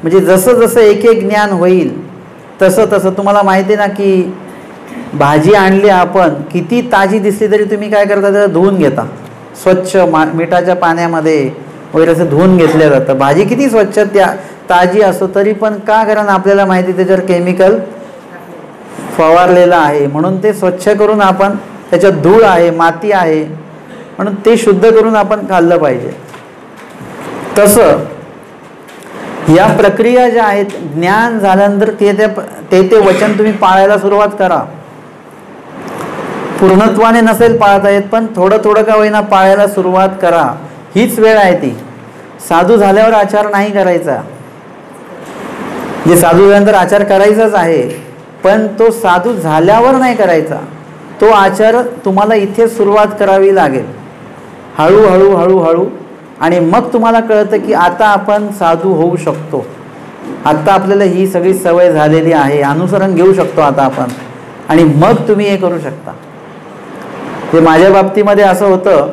म्हणजे जसं जसं एक एक ज्ञान होईल तसं तसं तुम्हाला माहिती आहे ना की भाजी आणली आपण, किती ताजी दिसली तरी तुम्ही काय करता, त्याला धुवून घेता. स्वच्छ मिठाच्या पाण्यामध्ये वगैरे असं धुवून घेतलं जातं. भाजी किती स्वच्छ ताजी असो तरी पण का, कारण आपल्याला माहिती त्याच्यावर केमिकल फवारलेलं आहे, म्हणून ते स्वच्छ करून आपण, त्याच्यात धूळ आहे, माती आहे, म्हणून ते शुद्ध करून आपण खाल्लं पाहिजे. तसं या प्रक्रिया ज्या आहेत, ज्ञान झाल्यानंतर ते वचन तुम्ही पाळायला सुरुवात करा. पूर्णत्वाने नसेल पाळता येत, पण थोडं थोडं का होईना पाळायला सुरुवात करा. हीच वेळ आहे ती. साधू झाल्यावर आचार नाही करायचा. जे साधू झाल्यानंतर आचार करायचाच आहे, पण तो साधू झाल्यावर नाही करायचा. तो आचार तुम्हाला इथे सुरुवात करावी लागेल, हळूहळू हळूहळू. आणि मग तुम्हाला कळतं की आता आपण साधू होऊ शकतो. आता आपल्याला ही सगळी सवय झालेली आहे, अनुसरण घेऊ शकतो आता आपण, आणि मग तुम्ही हे करू शकता. ते माझ्या बाबतीमध्ये असं होतं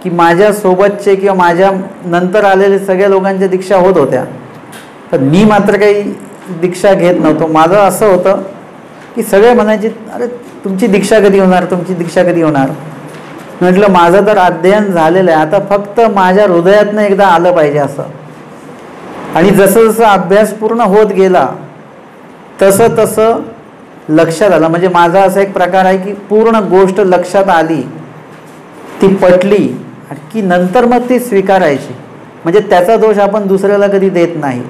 की माझ्या सोबतचे किंवा माझ्या नंतर आलेले सगळ्या लोकांच्या दीक्षा होत होत्या, तर मी मात्र काही दीक्षा घेत नव्हतो. माझं असं होतं की सगळे म्हणायचे, अरे तुमची दीक्षा कधी होणार, तुमची दीक्षा कधी होणार. म्हटलं माझं तर अध्ययन झालेलं आहे, आता फक्त माझ्या हृदयातनं एकदा आलं पाहिजे असं. आणि जसं जसं अभ्यास पूर्ण होत गेला तसं तसं लक्षात आलं. म्हणजे माझा असा एक प्रकार आहे की पूर्ण गोष्ट लक्षात आली, ती पटली की नंतर मग ती स्वीकारायची. म्हणजे त्याचा दोष आपण दुसऱ्याला कधी देत नाही.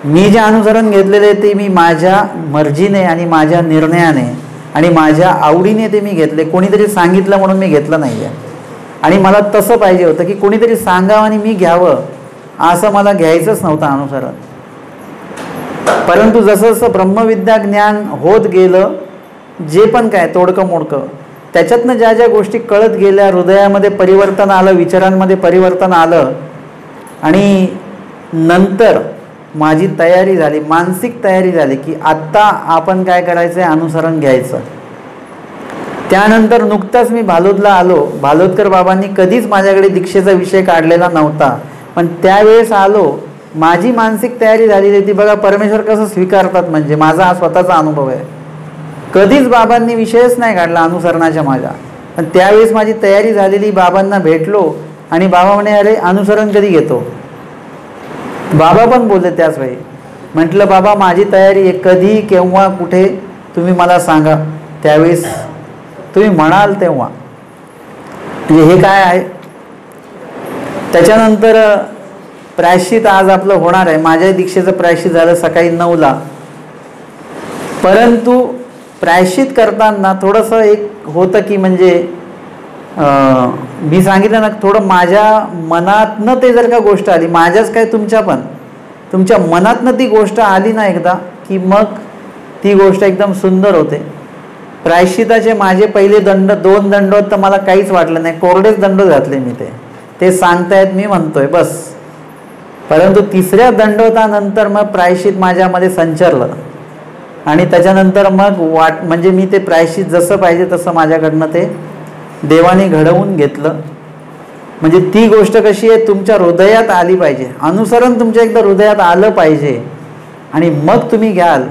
मी जे अनुसरण घेतलेले ते मी माझ्या मर्जीने आणि माझ्या निर्णयाने आणि माझ्या आवडीने ते मी घेतले. कोणीतरी सांगितलं म्हणून मी घेतलं नाही आहे. आणि मला तसं पाहिजे होतं की कोणीतरी सांगावं आणि मी घ्यावं, असं मला घ्यायचंच नव्हतं अनुसरण. परंतु जसं जसं ब्रह्मविद्या ज्ञान होत गेलं, जे पण काय तोडकं मोडकं, त्याच्यातनं ज्या ज्या गोष्टी कळत गेल्या, हृदयामध्ये परिवर्तन आलं, विचारांमध्ये परिवर्तन आलं, आणि नंतर माझी तयारी झाली, मानसिक तयारी झाली की आत्ता आपण काय करायचं आहे, अनुसरण घ्यायचं. त्यानंतर नुकताच मी भालोदला आलो. भालोदकर बाबांनी कधीच माझ्याकडे दीक्षेचा विषय काढलेला नव्हता, पण त्यावेळेस आलो, माझी मानसिक तयारी झालेली होती. बघा परमेश्वर कसं स्वीकारतात, म्हणजे माझा हा स्वतःचा अनुभव आहे. कधीच बाबांनी विषयच नाही काढला अनुसरणाच्या माझ्या. पण त्यावेळेस माझी तयारी झालेली, बाबांना भेटलो आणि बाबा म्हणे अरे अनुसरण कधी घेतो. बाबा पण बोलले त्याच वेळी. म्हटलं बाबा माझी तयारी आहे, कधी केव्हा कुठे तुम्ही मला सांगा, त्यावेळेस तुम्ही म्हणाल तेव्हा. म्हणजे हे काय आहे. त्याच्यानंतर प्रायश्चित आज आपलं होणार आहे. माझ्या दीक्षेचं प्रायश्चित झालं सकाळी 9ला. परंतु प्रायश्चित करताना थोडंसं एक होतं की म्हणजे मी सांगितलं ना, थोडं माझ्या मनातनं ते जर का गोष्ट आली, माझ्याच काय तुमच्या मनातनं ती गोष्ट आली ना एकदा, की मग ती गोष्ट एकदम सुंदर होते. प्रायश्चिताचे माझे पहिले 2 दंडवत तर मला काहीच वाटलं नाही, कोरडेच दंड घातले मी. ते सांगतायत मी म्हणतोय बस. परंतु 3ऱ्या दंडवतानंतर मग प्रायश्चित माझ्यामध्ये संचरलं आणि त्याच्यानंतर मग म्हणजे मी ते प्रायश्चित जसं पाहिजे तसं माझ्याकडनं ते देवाने घडवून घेतलं. म्हणजे ती गोष्ट कशी आहे, तुमच्या हृदयात आली पाहिजे. अनुसरण तुमच्या एकदा हृदयात आलं पाहिजे आणि मग तुम्ही घ्याल.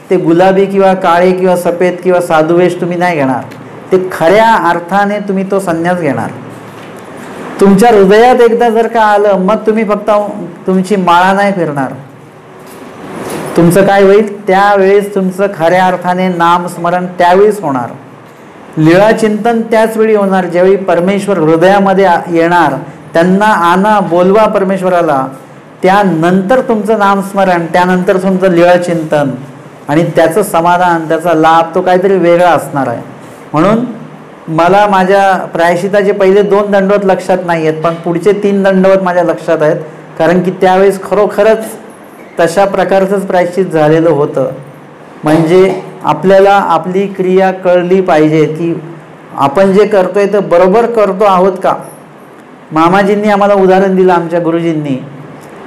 ते गुलाबी किंवा काळे किंवा सफेद किंवा साधुवेश तुम्ही नाही घेणार, ते खऱ्या अर्थाने तुम्ही तो संन्यास घेणार. तुमच्या हृदयात एकदा जर का आलं, मग तुम्ही फक्त तुमची माळा नाही फिरणार. तुमचं काय होईल, त्यावेळेस तुमचं खऱ्या अर्थाने नामस्मरण त्यावेळेस होणार. लीळा चिंतन त्याच वेळी होणार, ज्यावेळी परमेश्वर हृदयामध्ये येणार. त्यांना आणा, बोलवा परमेश्वराला. त्यानंतर तुमचं नामस्मरण, त्यानंतर तुमचं लीळा चिंतन आणि त्याचं समाधान, त्याचा लाभ तो काहीतरी वेगळा असणार आहे. म्हणून मला माझ्या प्रायश्चिताचे पहिले 2 दंडवत लक्षात नाही आहेत, पण पुढचे 3 दंडवत माझ्या लक्षात आहेत. कारण की त्यावेळेस खरोखरच तशा प्रकारचंच प्रायश्चित झालेलं होतं. म्हणजे आपल्याला आपली क्रिया कळली पाहिजे की आपण जे करतोय ते बरोबर करतो आहोत का. मामाजींनी आम्हाला उदाहरण दिलं, आमच्या गुरुजींनी,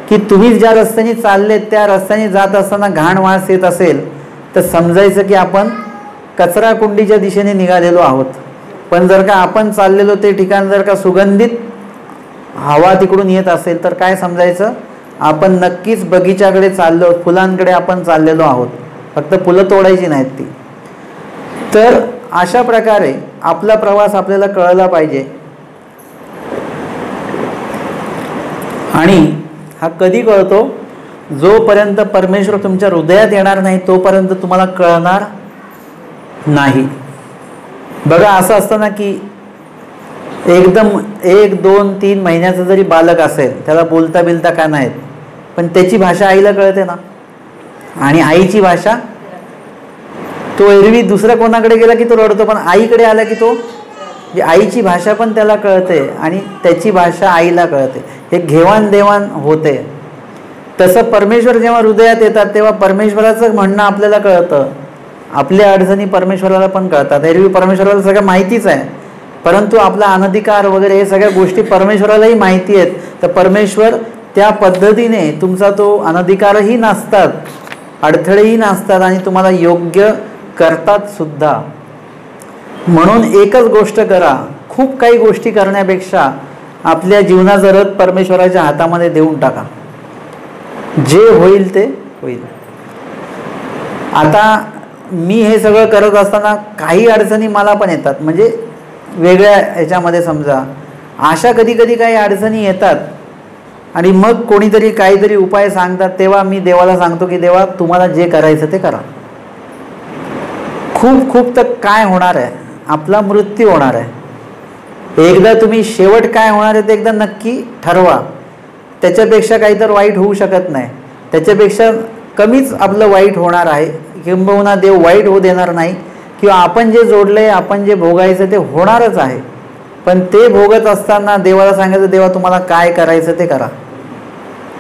की तुम्ही ज्या रस्त्याने चाललेत त्या रस्त्याने जात असताना घाण वास येत असेल तर समजायचं की आपण कचरा कुंडीच्या दिशेने निघालेलो आहोत. पण जर का आपण चाललेलो ते ठिकाण जर का सुगंधित हवा तिकडून येत असेल तर काय समजायचं, आपण नक्कीच बगीच्याकडे चाललो, फुलांकडे आपण चाललेलो आहोत. फक्त फुलं तोडायची नाहीत ती. तर अशा प्रकारे आपला प्रवास आपल्याला कळला पाहिजे. आणि हा कधी कळतो, जोपर्यंत परमेश्वर तुमच्या हृदयात येणार नाही तोपर्यंत तुम्हाला कळणार नाही. बघा असं असतं ना की एकदम 1, 2, 3 महिन्याचं जरी बालक असेल, त्याला बोलता बिलता का नाहीत, पण त्याची भाषा आईला कळते ना. आणि आईची भाषा, तो एरवी दुसऱ्या कोणाकडे गेला की तो रडतो, पण आईकडे आला की तो, आईची भाषा पण त्याला कळते आणि त्याची भाषा आईला कळते. हे घेवाणदेवाण होते. तसं परमेश्वर जेव्हा हृदयात येतात तेव्हा परमेश्वराचं म्हणणं आपल्याला कळतं. आपल्या अडचणी परमेश्वराला पण कळतात. एरवी परमेश्वराला सगळं माहितीच आहे, परंतु आपला अनधिकार वगैरे हे सगळ्या गोष्टी परमेश्वरालाही माहिती आहेत. तर परमेश्वर त्या पद्धतीने तुमचा तो अनधिकारही नसतात, अडथळेही नसतात आणि तुम्हाला योग्य करतात सुद्धा. म्हणून एकच गोष्ट करा, खूप काही गोष्टी करण्यापेक्षा आपल्या जीवनाचा रथ परमेश्वराच्या हातामध्ये देऊन टाका. जे होईल ते होईल. आता मी हे सगळं करत असताना काही अडचणी मला पण येतात, म्हणजे वेगळ्या ह्याच्यामध्ये समजा अशा कधी कधी काही अडचणी येतात आणि मग कोणीतरी काहीतरी उपाय सांगतात, तेव्हा मी देवाला सांगतो की देवा तुम्हाला जे करायचं ते करा. खूप खूप तर काय होणार आहे, आपला मृत्यू होणार आहे. एकदा तुम्ही शेवट काय होणार आहे ते एकदा नक्की ठरवा. त्याच्यापेक्षा काही तर वाईट होऊ शकत नाही, त्याच्यापेक्षा कमीच आपलं वाईट होणार आहे. किंबहुना देव वाईट होऊ देणार नाही, किंवा आपण जे जोडलंय, आपण जे भोगायचं ते होणारच आहे. पण ते भोगत असताना देवाला सांगायचं देवा तुम्हाला काय करायचं ते करा.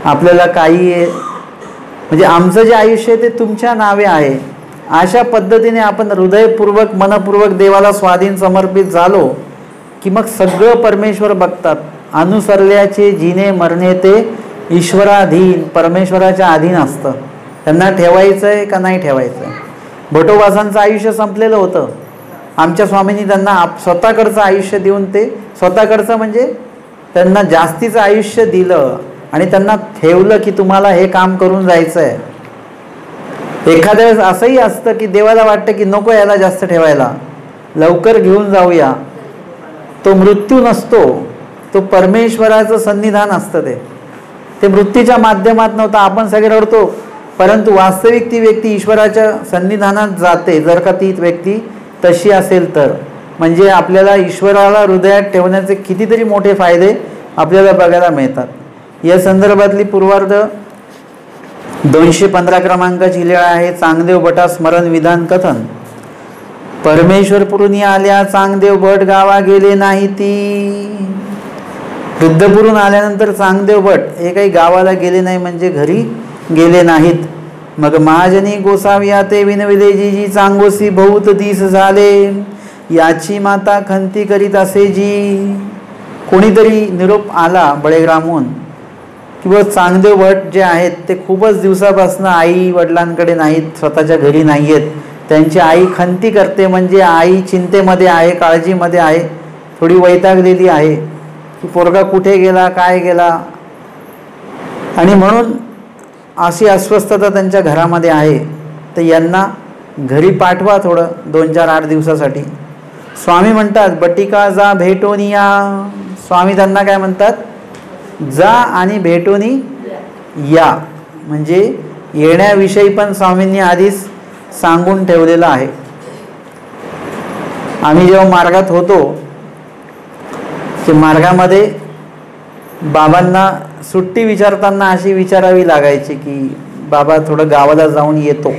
आपल्याला काही म्हणजे आमचं जे आयुष्य आहे ते तुमच्या नावे आहे. अशा पद्धतीने आपण हृदयपूर्वक मनपूर्वक देवाला स्वाधीन समर्पित झालो की मग सगळं परमेश्वर बघतात. अनुसरल्याचे जिने मरणे ते ईश्वराधीन, परमेश्वराच्या अधीन असतं. त्यांना ठेवायचं आहे का नाही ठेवायचं आहे. भटोबासांचं आयुष्य संपलेलं होतं. आमच्या स्वामींनी त्यांना स्वतःकडचं आयुष्य देऊन, ते स्वतःकडचं म्हणजे त्यांना जास्तीचं आयुष्य दिलं आणि त्यांना ठेवलं की तुम्हाला हे काम करून जायचं आहे. एखाद्या वेळेस असंही असतं की देवाला वाटतं की नको याला जास्त ठेवायला, लवकर घेऊन जाऊया. तो मृत्यू नसतो, तो परमेश्वराचं सन्निधान असतं. ते मृत्यूच्या माध्यमात नव्हतं. आपण सगळे रडतो, परंतु वास्तविक ती व्यक्ती ईश्वराच्या सन्निधानात जाते, जर का ती व्यक्ती तशी असेल तर. म्हणजे आपल्याला ईश्वराला हृदयात ठेवण्याचे कितीतरी मोठे फायदे आपल्याला बघायला मिळतात. या संदर्भातली पूर्वार्ध 215 क्रमांकाची लीळा आहे. चांगदेव भटा स्मरण विधान कथन. परमेश्वर पुरुनी आल्या, चांगदेव भट गावा गेले नाही ती. वृद्धपुरून आल्यानंतर चांगदेव भट हे काही गावाला गेले नाही, म्हणजे घरी गेले नाहीत. मग महाजनी गोसाव्या ते विनविले, जी चांगोसी बहुत दिस झाले, याची माता खंती करीत असे जी. कोणीतरी निरोप आला बळेग्रामहून किंवा चांगदेव भट जे आहेत ते खूपच दिवसापासून आई वडिलांकडे नाहीत, स्वतःच्या घरी नाही आहेत. त्यांची आई खंती करते, म्हणजे आई चिंतेमध्ये आहे, काळजीमध्ये आहे, थोडी वैतागलेली आहे की पोरगा कुठे गेला, काय गेला, आणि म्हणून अशी अस्वस्थता त्यांच्या घरामध्ये आहे. तर यांना घरी पाठवा थोडं 2-4-8 दिवसासाठी. स्वामी म्हणतात बटिका जा भेटून या. स्वामी त्यांना काय म्हणतात, जा आणि भेटून या. म्हणजे येण्याविषयी पण स्वामींनी आधीच सांगून ठेवलेलं आहे. आम्ही जेव्हा मार्गात होतो ते मार्गामध्ये बाबांना सुट्टी विचारताना अशी विचारावी लागायची की बाबा थोडं गावाला जाऊन येतो.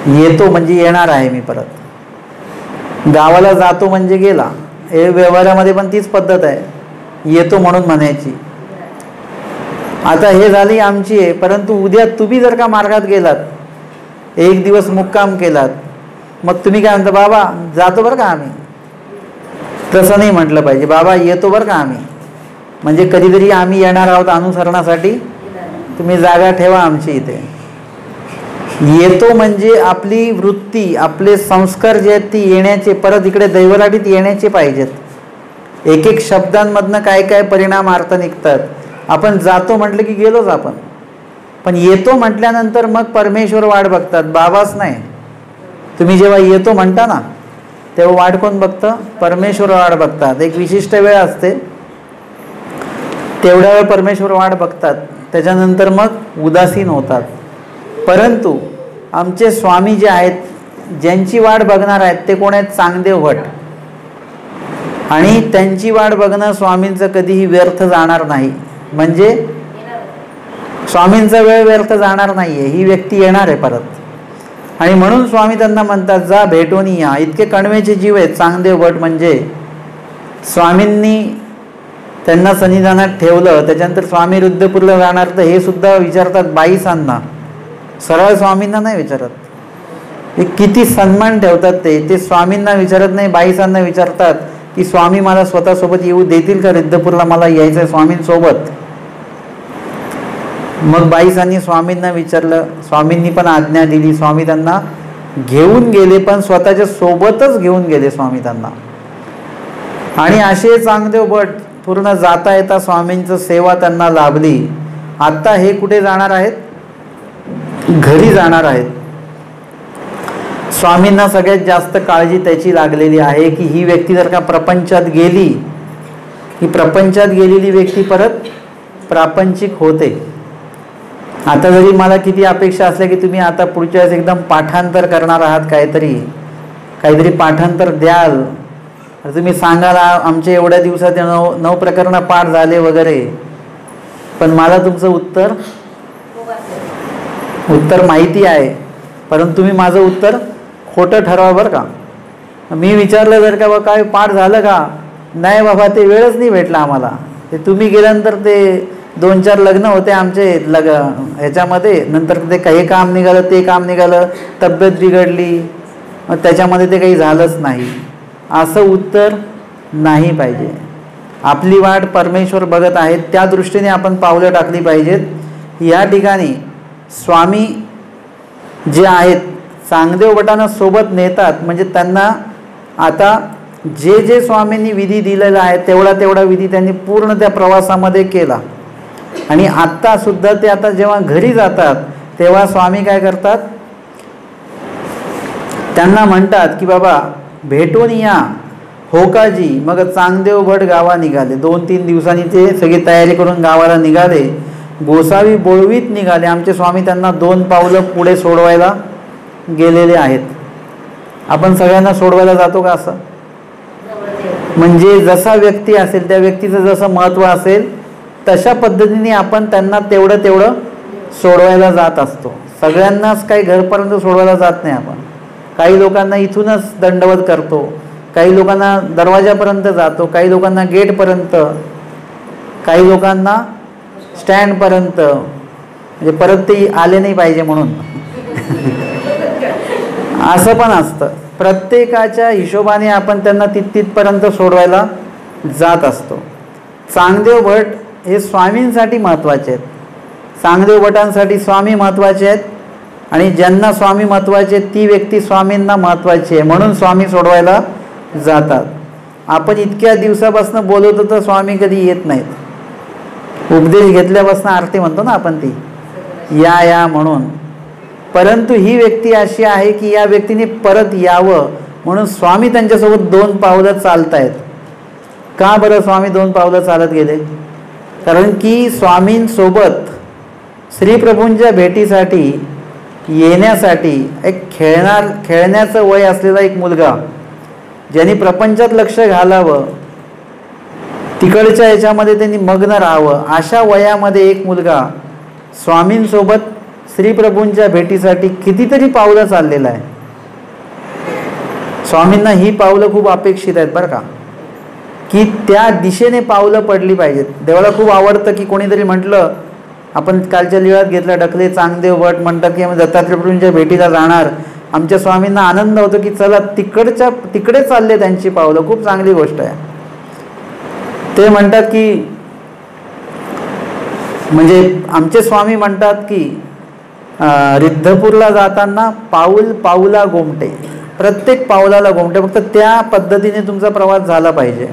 येतो म्हणजे येणार आहे मी परत, गावाला जातो म्हणजे गेला. हे व्यवहारामध्ये पण तीच पद्धत आहे, येतो म्हणून म्हणायची. आता हे झाली आमची आहे, परंतु उद्या तुम्ही जर का मार्गात गेलात, 1 दिवस मुक्काम केलात, मग तुम्ही काय म्हणता, बाबा जातो बरं का आम्ही. तसं नाही म्हटलं पाहिजे, बाबा येतो बरं का आम्ही. म्हणजे कधीतरी आम्ही येणार आहोत अनुसरणासाठी, तुम्ही जागा ठेवा आमची इथे. येतो म्हणजे आपली वृत्ती, आपले संस्कार जे आहेत ती येण्याचे, परत इकडे दैवलाटीत येण्याचे पाहिजेत. एक एक शब्दांमधनं काय काय परिणाम अर्थ निघतात. आपण जातो म्हटलं की गेलोच आपण, पण येतो म्हटल्यानंतर मग परमेश्वर वाट बघतात, बाबाच नाही. तुम्ही जेव्हा येतो म्हणता ना तेव्हा वाट कोण बघतं, परमेश्वर वाट बघतात. एक विशिष्ट वेळ असते, तेवढ्या वेळ परमेश्वर वाट बघतात, त्याच्यानंतर मग उदासीन होतात. परंतु आमचे स्वामी जे आहेत, ज्यांची वाट बघणार आहेत ते कोण आहेत, चांगदेव भट. आणि त्यांची वाट बघणं स्वामींचं कधीही व्यर्थ जाणार नाही. म्हणजे स्वामींचा वेळ व्यर्थ जाणार नाहीये, ही व्यक्ती येणार आहे परत. आणि म्हणून स्वामी त्यांना म्हणतात जा भेटून या. इतके कणवेचे जीव आहेत चांगदेव भट. म्हणजे स्वामींनी त्यांना सन्निधानात ठेवलं, त्याच्यानंतर स्वामी रुद्रपूरला जाणार, तर हे सुद्धा विचारतात बाईसांना, सरळ स्वामींना नाही विचारत. हे किती सन्मान ठेवतात ते स्वामींना विचारत नाही, बाईसांना विचारतात की स्वामी मला स्वतःसोबत येऊ देतील का, रुद्रपूरला मला यायचं आहे स्वामींसोबत. मग बाईसांनी स्वामींना विचारलं, स्वामींनी पण आज्ञा दिली. स्वामी त्यांना घेऊन गेले, पण स्वतःच्या सोबतच घेऊन गेले स्वामी त्यांना. आणि असे चांगदेव भट पूर्ण जाता येता स्वामींचं सेवा त्यांना लाभली. आता हे कुठे जाणार आहेत, घरी जाणार आहेत. स्वामींना सगळ्यात जास्त काळजी त्याची लागलेली आहे की ही व्यक्ती जर का प्रपंचात गेली, ही प्रपंचात गेलेली व्यक्ती परत प्रापंचिक होते. आता जरी मला किती अपेक्षा असल्या की तुम्ही आता पुढच्या वेळेस एकदम पाठांतर करणार आहात, काहीतरी पाठांतर द्याल, तुम्ही सांगाल आमच्या एवढ्या दिवसात 9 प्रकरणं पाठ झाले वगैरे, पण मला तुमचं उत्तर माहिती आहे, परंतु तुम्ही माझं उत्तर खोटं ठरवा बरं का. मी विचारलं जर का काय पाठ झालं का, नाही बाबा ते वेळच नाही भेटला आम्हाला. ते तुम्ही गेल्यानंतर ते 2-4 लग्न होते आमचे ह्याच्यामध्ये, नंतर ते काही काम निघालं, ते काम निघालं, तब्येत बिघडली, मग त्याच्यामध्ये ते काही झालंच नाही. असं उत्तर नाही पाहिजे. आपली वाट परमेश्वर बघत आहेत, त्या दृष्टीने आपण पावलं टाकली पाहिजेत. या ठिकाणी स्वामी जे आहेत चांगदेव भटांना सोबत नेतात, म्हणजे त्यांना आता जे स्वामींनी विधी दिलेला आहे तेवढा विधी त्यांनी पूर्ण त्या प्रवासामध्ये केला. आणि आत्ता सुद्धा ते आता जेव्हा घरी जातात तेव्हा स्वामी काय करतात, त्यांना म्हणतात की बाबा भेटून या हो का जी. मग चांगदेव भट गावा निघाले. 2-3 दिवसांनी ते सगळी तयारी करून गावाला निघाले. गोसावी बोळवीत निघाले. आमचे स्वामी त्यांना 2 पावलं पुढे सोडवायला गेलेले आहेत. आपण सगळ्यांना सोडवायला जातो का असं? म्हणजे जसा व्यक्ती असेल त्या व्यक्तीचं जसं महत्त्व असेल तशा पद्धतीने आपण त्यांना तेवढं सोडवायला जात असतो. सगळ्यांनाच काही घरपर्यंत सोडवायला जात नाही आपण. काही लोकांना इथूनच दंडवत करतो, काही लोकांना दरवाजापर्यंत जातो, काही लोकांना गेटपर्यंत, काही लोकांना स्टँडपर्यंत, म्हणजे परत ते आले नाही पाहिजे म्हणून असं पण असतं. प्रत्येकाच्या हिशोबाने आपण त्यांना तिथपर्यंत सोडवायला जात असतो. चांगदेव भट हे स्वामींसाठी महत्त्वाचे आहेत. चांगदेव भटांसाठी स्वामी महत्त्वाचे आहेत आणि ज्यांना स्वामी महत्त्वाचे आहेत ती व्यक्ती स्वामींना महत्त्वाची आहे म्हणून स्वामी सोडवायला जातात. आपण इतक्या दिवसापासून बोलवतो तर स्वामी कधी येत नाहीत. उपदेश घेतल्यापासून आरती म्हणतो ना आपण, ती या म्हणून. परंतु ही व्यक्ती अशी आहे की या व्यक्तीने परत यावं म्हणून स्वामी त्यांच्यासोबत 2 पावलं चालतायत. का बरं स्वामी 2 पावलं चालत गेले? कारण की स्वामींसोबत श्रीप्रभूंच्या भेटीसाठी येण्यासाठी एक खेळण्याचं वय असलेला एक मुलगा, ज्यांनी प्रपंचात लक्ष घालावं, तिकडच्या याच्यामध्ये त्यांनी मग्न राहावं, अशा वयामध्ये एक मुलगा स्वामींसोबत श्रीप्रभूंच्या भेटीसाठी कितीतरी पावलं चाललेलं आहे. स्वामींना ही पावलं खूप अपेक्षित आहेत बरं का, की त्या दिशेने पावलं पडली पाहिजेत. देवाला खूप आवडतं की कोणीतरी म्हटलं, आपण कालच्या लिळात घेतला ढकले चांगदेव भट म्हणतात की आम्ही दत्तात्रय प्रभूंच्या भेटीला जाणार. आमच्या स्वामींना आनंद होतो की चला तिकडे चालले त्यांची पावलं, खूप चांगली गोष्ट आहे. ते म्हणतात की म्हणजे आमचे स्वामी म्हणतात की रिद्धपूरला जाताना पाऊला गोमटे, प्रत्येक पावलाला गोमटे, फक्त त्या पद्धतीने तुमचा प्रवास झाला पाहिजे.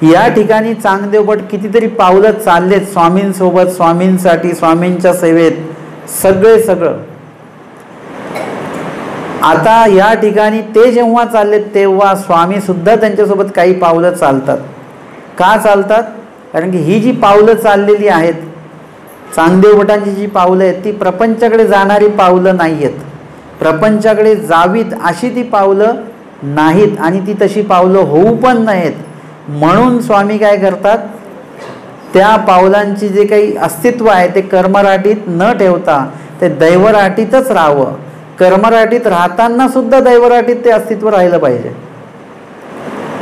या ठिकाणी चांगदेव भट कितीतरी पावलं चाललेत स्वामींसोबत, स्वामींसाठी, स्वामींच्या सेवेत, सगळं. आता या ठिकाणी ते जेव्हा चाललेत तेव्हा स्वामी सुद्धा त्यांच्यासोबत काही पावलं चालतात. का चालतात? कारण की ही जी पावलं चाललेली आहेत, चांगदेव भटांची जी पावलं आहेत ती प्रपंचाकडे जाणारी पावलं नाही आहेत. प्रपंचाकडे जावीत अशी ती पावलं नाहीत आणि ती तशी पावलं होऊ पण नाहीत. म्हणून स्वामी काय करतात, त्या पावलांची जे काही अस्तित्व आहे ते कर्मराटीत न ठेवता ते दैवराटीतच राहावं. कर्मराटीत राहताना सुद्धा दैवराटीत ते अस्तित्व राहिलं पाहिजे.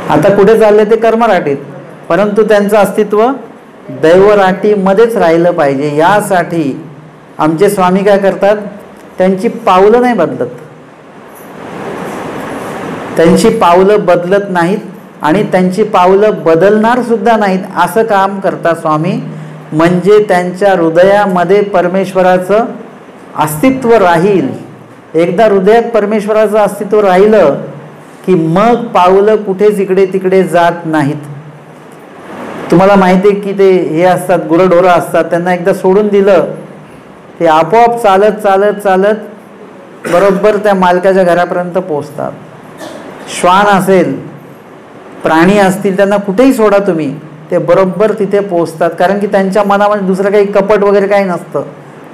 आता कुठे चालले ते कर्मराटीत, परंतु त्यांचं अस्तित्व दैवराटीमध्येच राहिलं पाहिजे. यासाठी आमचे स्वामी काय करतात, त्यांची पावलं नाही बदलत, त्यांची पावलं बदलत नाहीत आणि त्यांची पावलं बदलणार सुद्धा नाहीत. असं काम करतात स्वामी, म्हणजे त्यांच्या हृदयामध्ये परमेश्वराचं अस्तित्व राहील. एकदा हृदयात परमेश्वराचं अस्तित्व राहिलं की मग पावलं कुठेच इकडे तिकडे जात नाहीत. तुम्हाला माहिती आहे की ते हे असतात, गुरंढोरं असतात, त्यांना एकदा सोडून दिलं ते आपोआप चालत चालत चालत बरोबर त्या मालकाच्या घरापर्यंत पोहोचतात. श्वान असेल, प्राणी असतील, त्यांना कुठेही सोडा तुम्ही, ते बरोबर तिथे पोहोचतात. कारण की त्यांच्या मनामध्ये दुसरं काही कपट वगैरे काही नसतं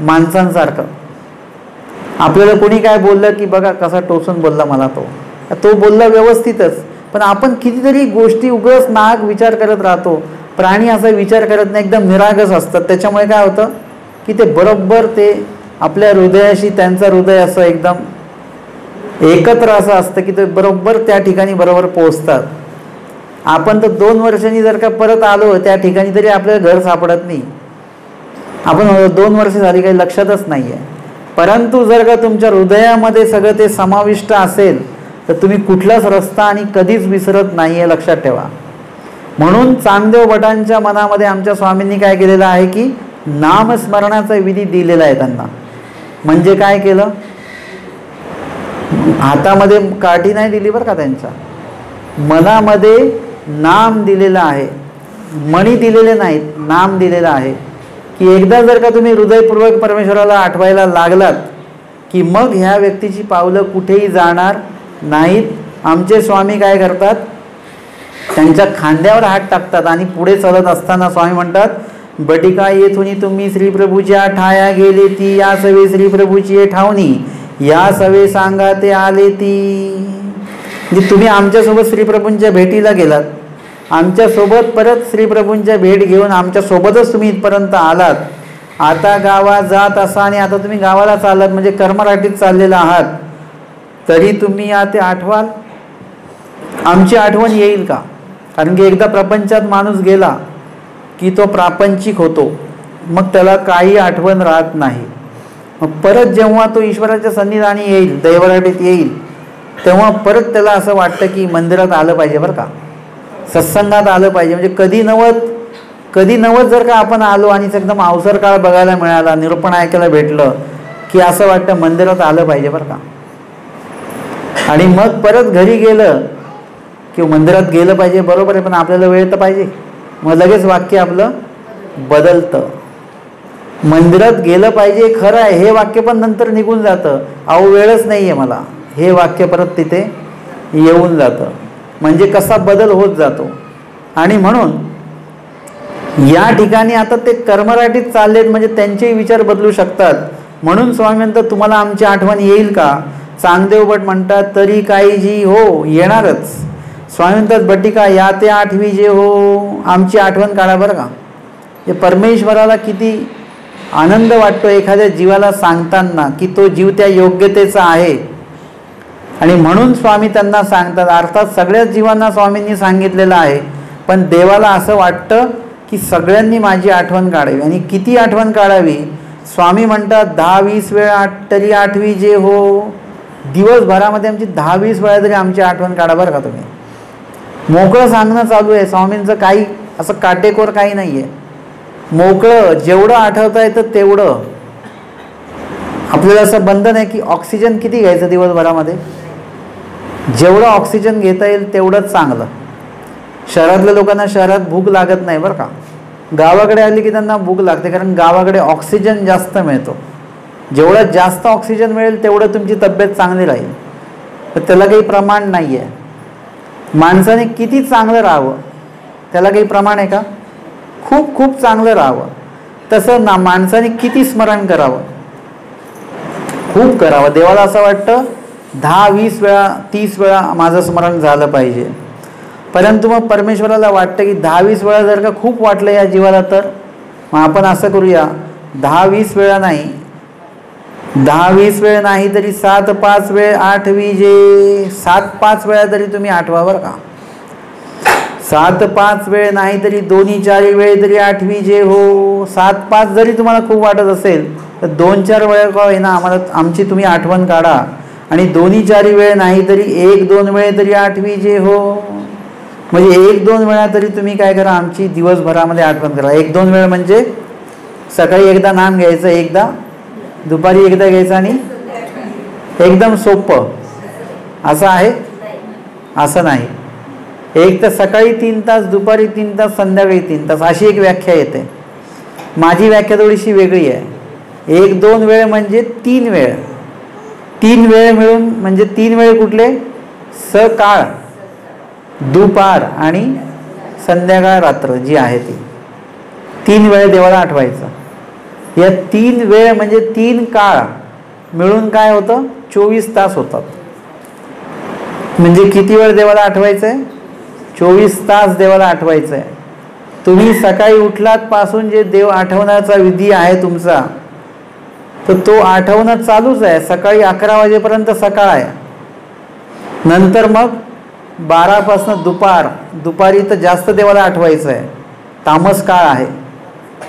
माणसांसारखं. आपल्याला कोणी काय बोललं की बघा कसा टोचून बोलला मला, तो बोलला व्यवस्थितच, पण आपण कितीतरी गोष्टी उगाच नाक विचार करत राहतो. प्राणी असा विचार करत नाही, एकदम निरागस असतात. त्याच्यामुळे काय होतं की ते बरोबर ते आपल्या हृदयाशी, त्यांचं हृदय असं एकदम एकत्र असं असतं की ते बरोबर त्या ठिकाणी बरोबर पोहोचतात. आपण तर 2 वर्षांनी जर का परत आलो त्या ठिकाणी तरी आपल्याला घर सापडत नाही. आपण 2 वर्ष झाली काही लक्षातच नाही आहे. परंतु जर का तुमच्या हृदयामध्ये सगळं ते समाविष्ट असेल तर तुम्ही कुठलाच रस्ता आणि कधीच विसरत नाही आहे, लक्षात ठेवा. म्हणून चांगदेव भटांच्या मनामध्ये आमच्या स्वामींनी काय केलेलं आहे की नामस्मरणाचा विधी दिलेला आहे त्यांना. म्हणजे काय केलं, हातामध्ये काठी नाही दिली बरं का, त्यांच्या मनामध्ये नाम दिलेलं आहे. मणी दिलेले नाहीत, नाम दिलेलं आहे की एकदा जर का तुम्ही हृदयपूर्वक परमेश्वराला आठवायला लागलात की मग ह्या व्यक्तीची पावलं कुठेही जाणार नाहीत. आमचे स्वामी काय करतात, त्यांच्या खांद्यावर हात टाकतात आणि पुढे चालत असताना स्वामी म्हणतात, बटिका येथून तुम्ही श्रीप्रभूच्या ठाया गेले ती, या सवे श्रीप्रभूची ठावणी, या सवे सांगा ते आले ती. म्हणजे तुम्ही आमच्यासोबत श्रीप्रभूंच्या भेटीला गेलात, आमच्यासोबत परत श्रीप्रभूंच्या भेट घेऊन आमच्यासोबतच तुम्ही इथपर्यंत आलात. आता गावात जात असा आणि आता तुम्ही गावाला चाललात म्हणजे कर्मराटीत चाललेला आहात, तरी तुम्ही या ते आठवाल. आमची आठवण येईल का? कारण की एकदा प्रपंचात माणूस गेला की तो प्रापंचिक होतो, मग त्याला काही आठवण राहत नाही. मग परत जेव्हा तो ईश्वराच्या सन्निधानी येईल, दैवराटीत येईल, तेव्हा परत त्याला असं वाटतं की मंदिरात आलं पाहिजे बरं का, सत्संगात आलं पाहिजे. म्हणजे कधी नवत जर का आपण आलो आणि एकदम अवसर काळ बघायला मिळाला, निरूपण ऐकायला भेटलं की असं वाटतं मंदिरात आलं पाहिजे बरं का. आणि मग परत घरी गेलं की मंदिरात गेलं पाहिजे, बरोबर आहे, पण आपल्याला वेळ तर पाहिजे. मग लगेच वाक्य आपलं बदलतं. मंदिरात गेलं पाहिजे खरं आहे, हे वाक्य पण नंतर निघून जातं. अहो वेळच नाही आहे मला, हे वाक्य परत तिथे येऊन जातं. म्हणजे कसा बदल होत जातो. आणि म्हणून या ठिकाणी आता ते कर्मराटीत चाललेत म्हणजे त्यांचेही विचार बदलू शकतात. म्हणून स्वामी म्हणतात, तुम्हाला आमची आठवण येईल का? चांगदेव भट म्हणतात, तरी काही जी हो येणारच. स्वामी म्हणतात, बटिका या ते आठवी जे हो, आमची आठवण काढा बरं का. हे परमेश्वराला किती आनंद वाटतो एखाद्या जीवाला सांगताना की तो जीव त्या योग्यतेचा आहे. आणि म्हणून स्वामी त्यांना सांगतात. अर्थात सगळ्याच जीवांना स्वामींनी सांगितलेलं आहे, पण देवाला असं वाटतं की सगळ्यांनी माझी आठवण काढावी. आणि किती आठवण काढावी? स्वामी म्हणतात, 10-20 वेळा तरी आठवी जे हो. दिवसभरामध्ये आमची 10-20 वेळा तरी आमची आठवण काढा बरं का तुम्ही. मोकळं सांगणं चालू आहे स्वामींचं, काही असं काटेकोर काही नाही आहे. मोकळं जेवढं आठवता येतं तेवढं. आपल्याला असं बंधन आहे की ऑक्सिजन किती घ्यायचं दिवसभरामध्ये, जेवढं ऑक्सिजन घेता येईल तेवढंच चांगलं. शहरातल्या लोकांना शहरात भूक लागत नाही बरं का. गावाकडे आली की त्यांना भूक लागते, कारण गावाकडे ऑक्सिजन जास्त मिळतो. जेवढं जास्त ऑक्सिजन मिळेल तेवढं तुमची तब्येत चांगली राहील. तर त्याला काही प्रमाण नाही आहे. माणसाने किती चांगलं राहावं त्याला काही प्रमाण आहे का? खूप खूप चांगलं राहावं. तसं ना माणसाने किती स्मरण करावं, खूप करावं. देवाला असं वाटतं 10-20 वेळा 30 वेळा माझं स्मरण झालं पाहिजे. परंतु मग परमेश्वराला वाटतं की 10-20 वेळा जर का खूप वाटलं या जीवाला, तर मग आपण असं करूया, 10-20 वेळा नाही, 10-20 वेळ नाही तरी 7-5 वेळ आठवी जे. 7-5 वेळा तरी तुम्ही आठवा बरं का. 7-5 वेळ नाही तरी 2-4 वेळ तरी आठवी जे हो. 7-5 जरी तुम्हाला खूप वाटत असेल तर 2-4 वेळा का होईना आम्हाला आमची तुम्ही आठवण काढा. आणि 2-4 वेळ नाही तरी 1-2 वेळ तरी आठवी जे हो. म्हणजे 1-2 वेळा तरी तुम्ही काय करा, आमची दिवसभरामध्ये आठवण करा. 1-2 वेळ म्हणजे सकाळी एकदा नाम घ्यायचं, एकदा दुपारी एकदा घ्यायचं, आणि एकदम सोपं असं आहे असं नाही. एक तर सकाळी 3 तास, दुपारी 3 तास, संध्याकाळी 3 तास, अशी एक व्याख्या येते. माझी व्याख्या थोडीशी वेगळी आहे. 1-2 वेळ म्हणजे 3 वेळ. 3 वेळ मिळून म्हणजे 3 वेळ कुठले? सकाळ, दुपार आणि संध्याकाळ, रात्र जी आहे ती 3 वेळ देवाला आठवायचं. या 3 वेळ म्हणजे 3 काळ मिळून काय होतं? 24 तास होतात. म्हणजे किती वेळ देवाला आठवायचं आहे? 24 तास देवाला आठवायचं आहे. तुम्ही सकाळी उठलात पासून जे देव आठवण्याचा विधी आहे तुमचा, तर तो आठवणं चालूच आहे. सकाळी 11 वाजेपर्यंत सकाळ आहे, नंतर मग 12 पासून दुपार, दुपारी तर जास्त देवाला आठवायचं आहे, तामस काळ आहे.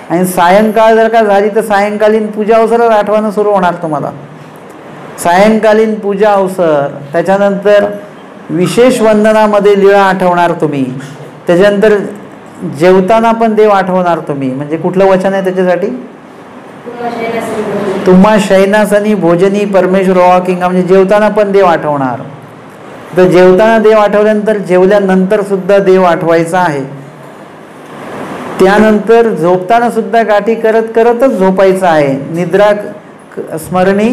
आणि सायंकाळ जर का झाली तर सायंकालीन पूजा अवसरच आठवणं सुरू होणार तुम्हाला. सायंकालीन पूजा अवसर, त्याच्यानंतर विशेष वंदनामध्ये लीळा आठवणार तुम्ही. त्याच्यानंतर जेवताना पण देव आठवणार तुम्ही. म्हणजे कुठलं वचन आहे त्याच्यासाठी? तुम्हा शयनासनी भोजनी परमेश्वर वा किंगा. म्हणजे जेवताना पण देव आठवणार. तर जेवताना देव आठवल्यानंतर जेवल्यानंतर सुद्धा देव आठवायचा आहे. त्यानंतर झोपताना सुद्धा गाठी करत करतच झोपायचं आहे. निद्रा स्मरणी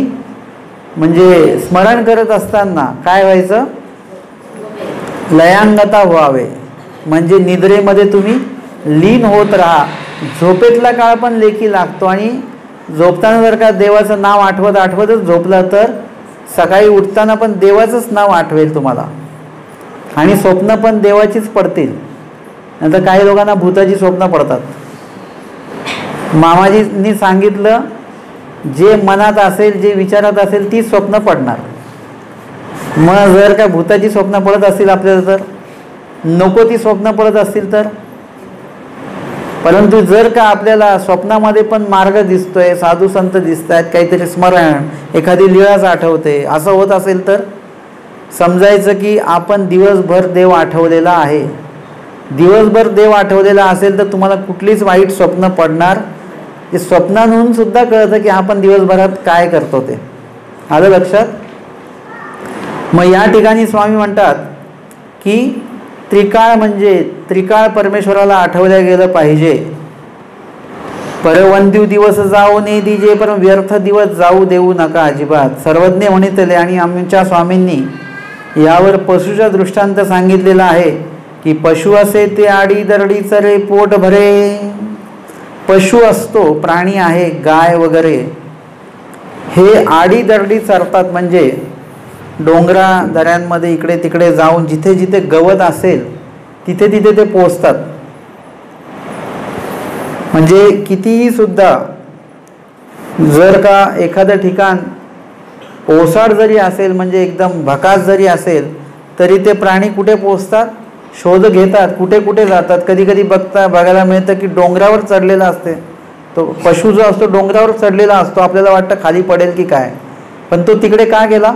म्हणजे स्मरण करत असताना काय व्हायचं, लयांगता व्हावे, म्हणजे निद्रेमध्ये तुम्ही लीन होत राहा. झोपेतला काळ पण लेखी लागतो आणि झोपताना जर का देवाचं नाव आठवत आठवतच झोपलं तर सकाळी उठताना पण देवाचंच नाव आठवेल तुम्हाला आणि स्वप्न पण देवाचीच पडतील. नंतर काही लोकांना भूताची स्वप्न पडतात. मामाजींनी सांगितलं जे मनात असेल, जे विचारात असेल ती स्वप्न पडणार. मग जर का भूताची स्वप्न पडत असतील आपल्याला तर नको ती स्वप्न पडत असतील तर. परंतु जर का आपल्याला स्वप्नामध्ये पण मार्ग दिसतोय, साधू संत दिसत आहेत, काहीतरी स्मरण, एखादी लीळाच आठवते, असं होत असेल तर समजायचं की आपण दिवसभर देव आठवलेला आहे. दिवसभर देव आठवलेला असेल तर तुम्हाला कुठलीच वाईट स्वप्न पडणार. ते स्वप्नांहून सुद्धा कळतं की आपण दिवसभरात काय करतो ते. आलं लक्षात. मग या ठिकाणी स्वामी म्हणतात की त्रिकाळ म्हणजे त्रिकाळ परमेश्वराला आठवल्या गेलं पाहिजे. परवंद्यू दिवस जाऊ ने दिजे पण व्यर्थ दिवस जाऊ देऊ नका अजिबात. सर्वज्ञ म्हणितले आणि आमच्या स्वामींनी यावर पशुचा दृष्टांत सांगितलेला आहे की पशु असे ते आडी दरडी चरे पोट भरे. पशु असतो, प्राणी आहे, गाय वगैरे, हे आडी दरडी चरतात म्हणजे डोंगरा दऱ्यांमध्ये इकडे तिकडे जाऊन जिथे जिथे गवत असेल तिथे तिथे ते पोचतात. म्हणजे कितीही सुद्धा जर का एखादं ठिकाण ओसाड जरी असेल, म्हणजे एकदम भकास जरी असेल, तरी ते प्राणी कुठे पोचतात, शोध घेतात, कुठे कुठे जातात. कधी कधी बघायला मिळतं की डोंगरावर चढलेला असते तो पशु, जो असतो डोंगरावर चढलेला असतो. आपल्याला वाटतं खाली पडेल की काय, पण तो तिकडे का गेला,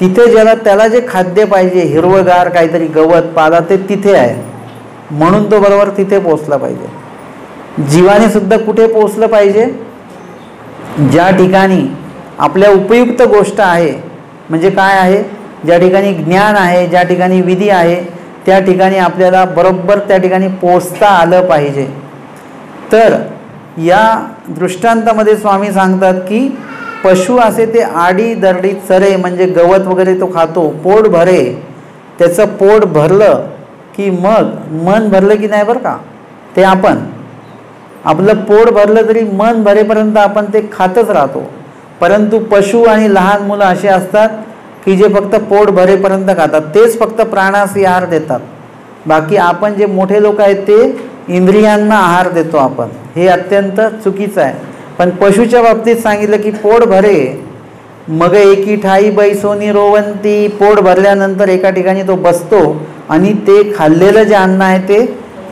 तिथे त्याला जे खाद्य पाहिजे, हिरवगार काहीतरी गवत पाला, ते तिथे आहे, म्हणून तो बरोबर तिथे पोचला पाहिजे. जीवाने सुद्धा कुठे पोचलं पाहिजे, ज्या ठिकाणी आपल्या उपयुक्त गोष्ट आहे. म्हणजे काय आहे, ज्या ठिकाणी ज्ञान आहे, ज्या ठिकाणी विधी आहे, त्या ठिकाणी आपल्याला बरोबर त्या ठिकाणी पोचता आलं पाहिजे. तर या दृष्टांतामध्ये स्वामी सांगतात की पशु असे ते आडी दरडी चरे, म्हणजे गवत वगैरे तो खातो, पोट भरे. त्याचं पोट भरलं की मग मन भरलं की नाही बरं का, ते आपलं पोट भरलं तरी मन भरेपर्यंत आपण ते खातच राहतो. परंतु पशु आणि लहान मुलं असे असतात की जे फक्त पोट भरेपर्यंत खातात, तेच फक्त प्राणास आहार देतात. बाकी आपण जे मोठे लोक आहेत ते इंद्रियांना आहार देतो आपण. हे अत्यंत चुकीचं आहे. पण पशुच्या बाबतीत सांगितलं की पोट भरे मग एकी ठाई बैसोनी रोवंती. पोट भरल्यानंतर एका ठिकाणी तो बसतो आणि ते खाल्लेलं जे अन्न आहे ते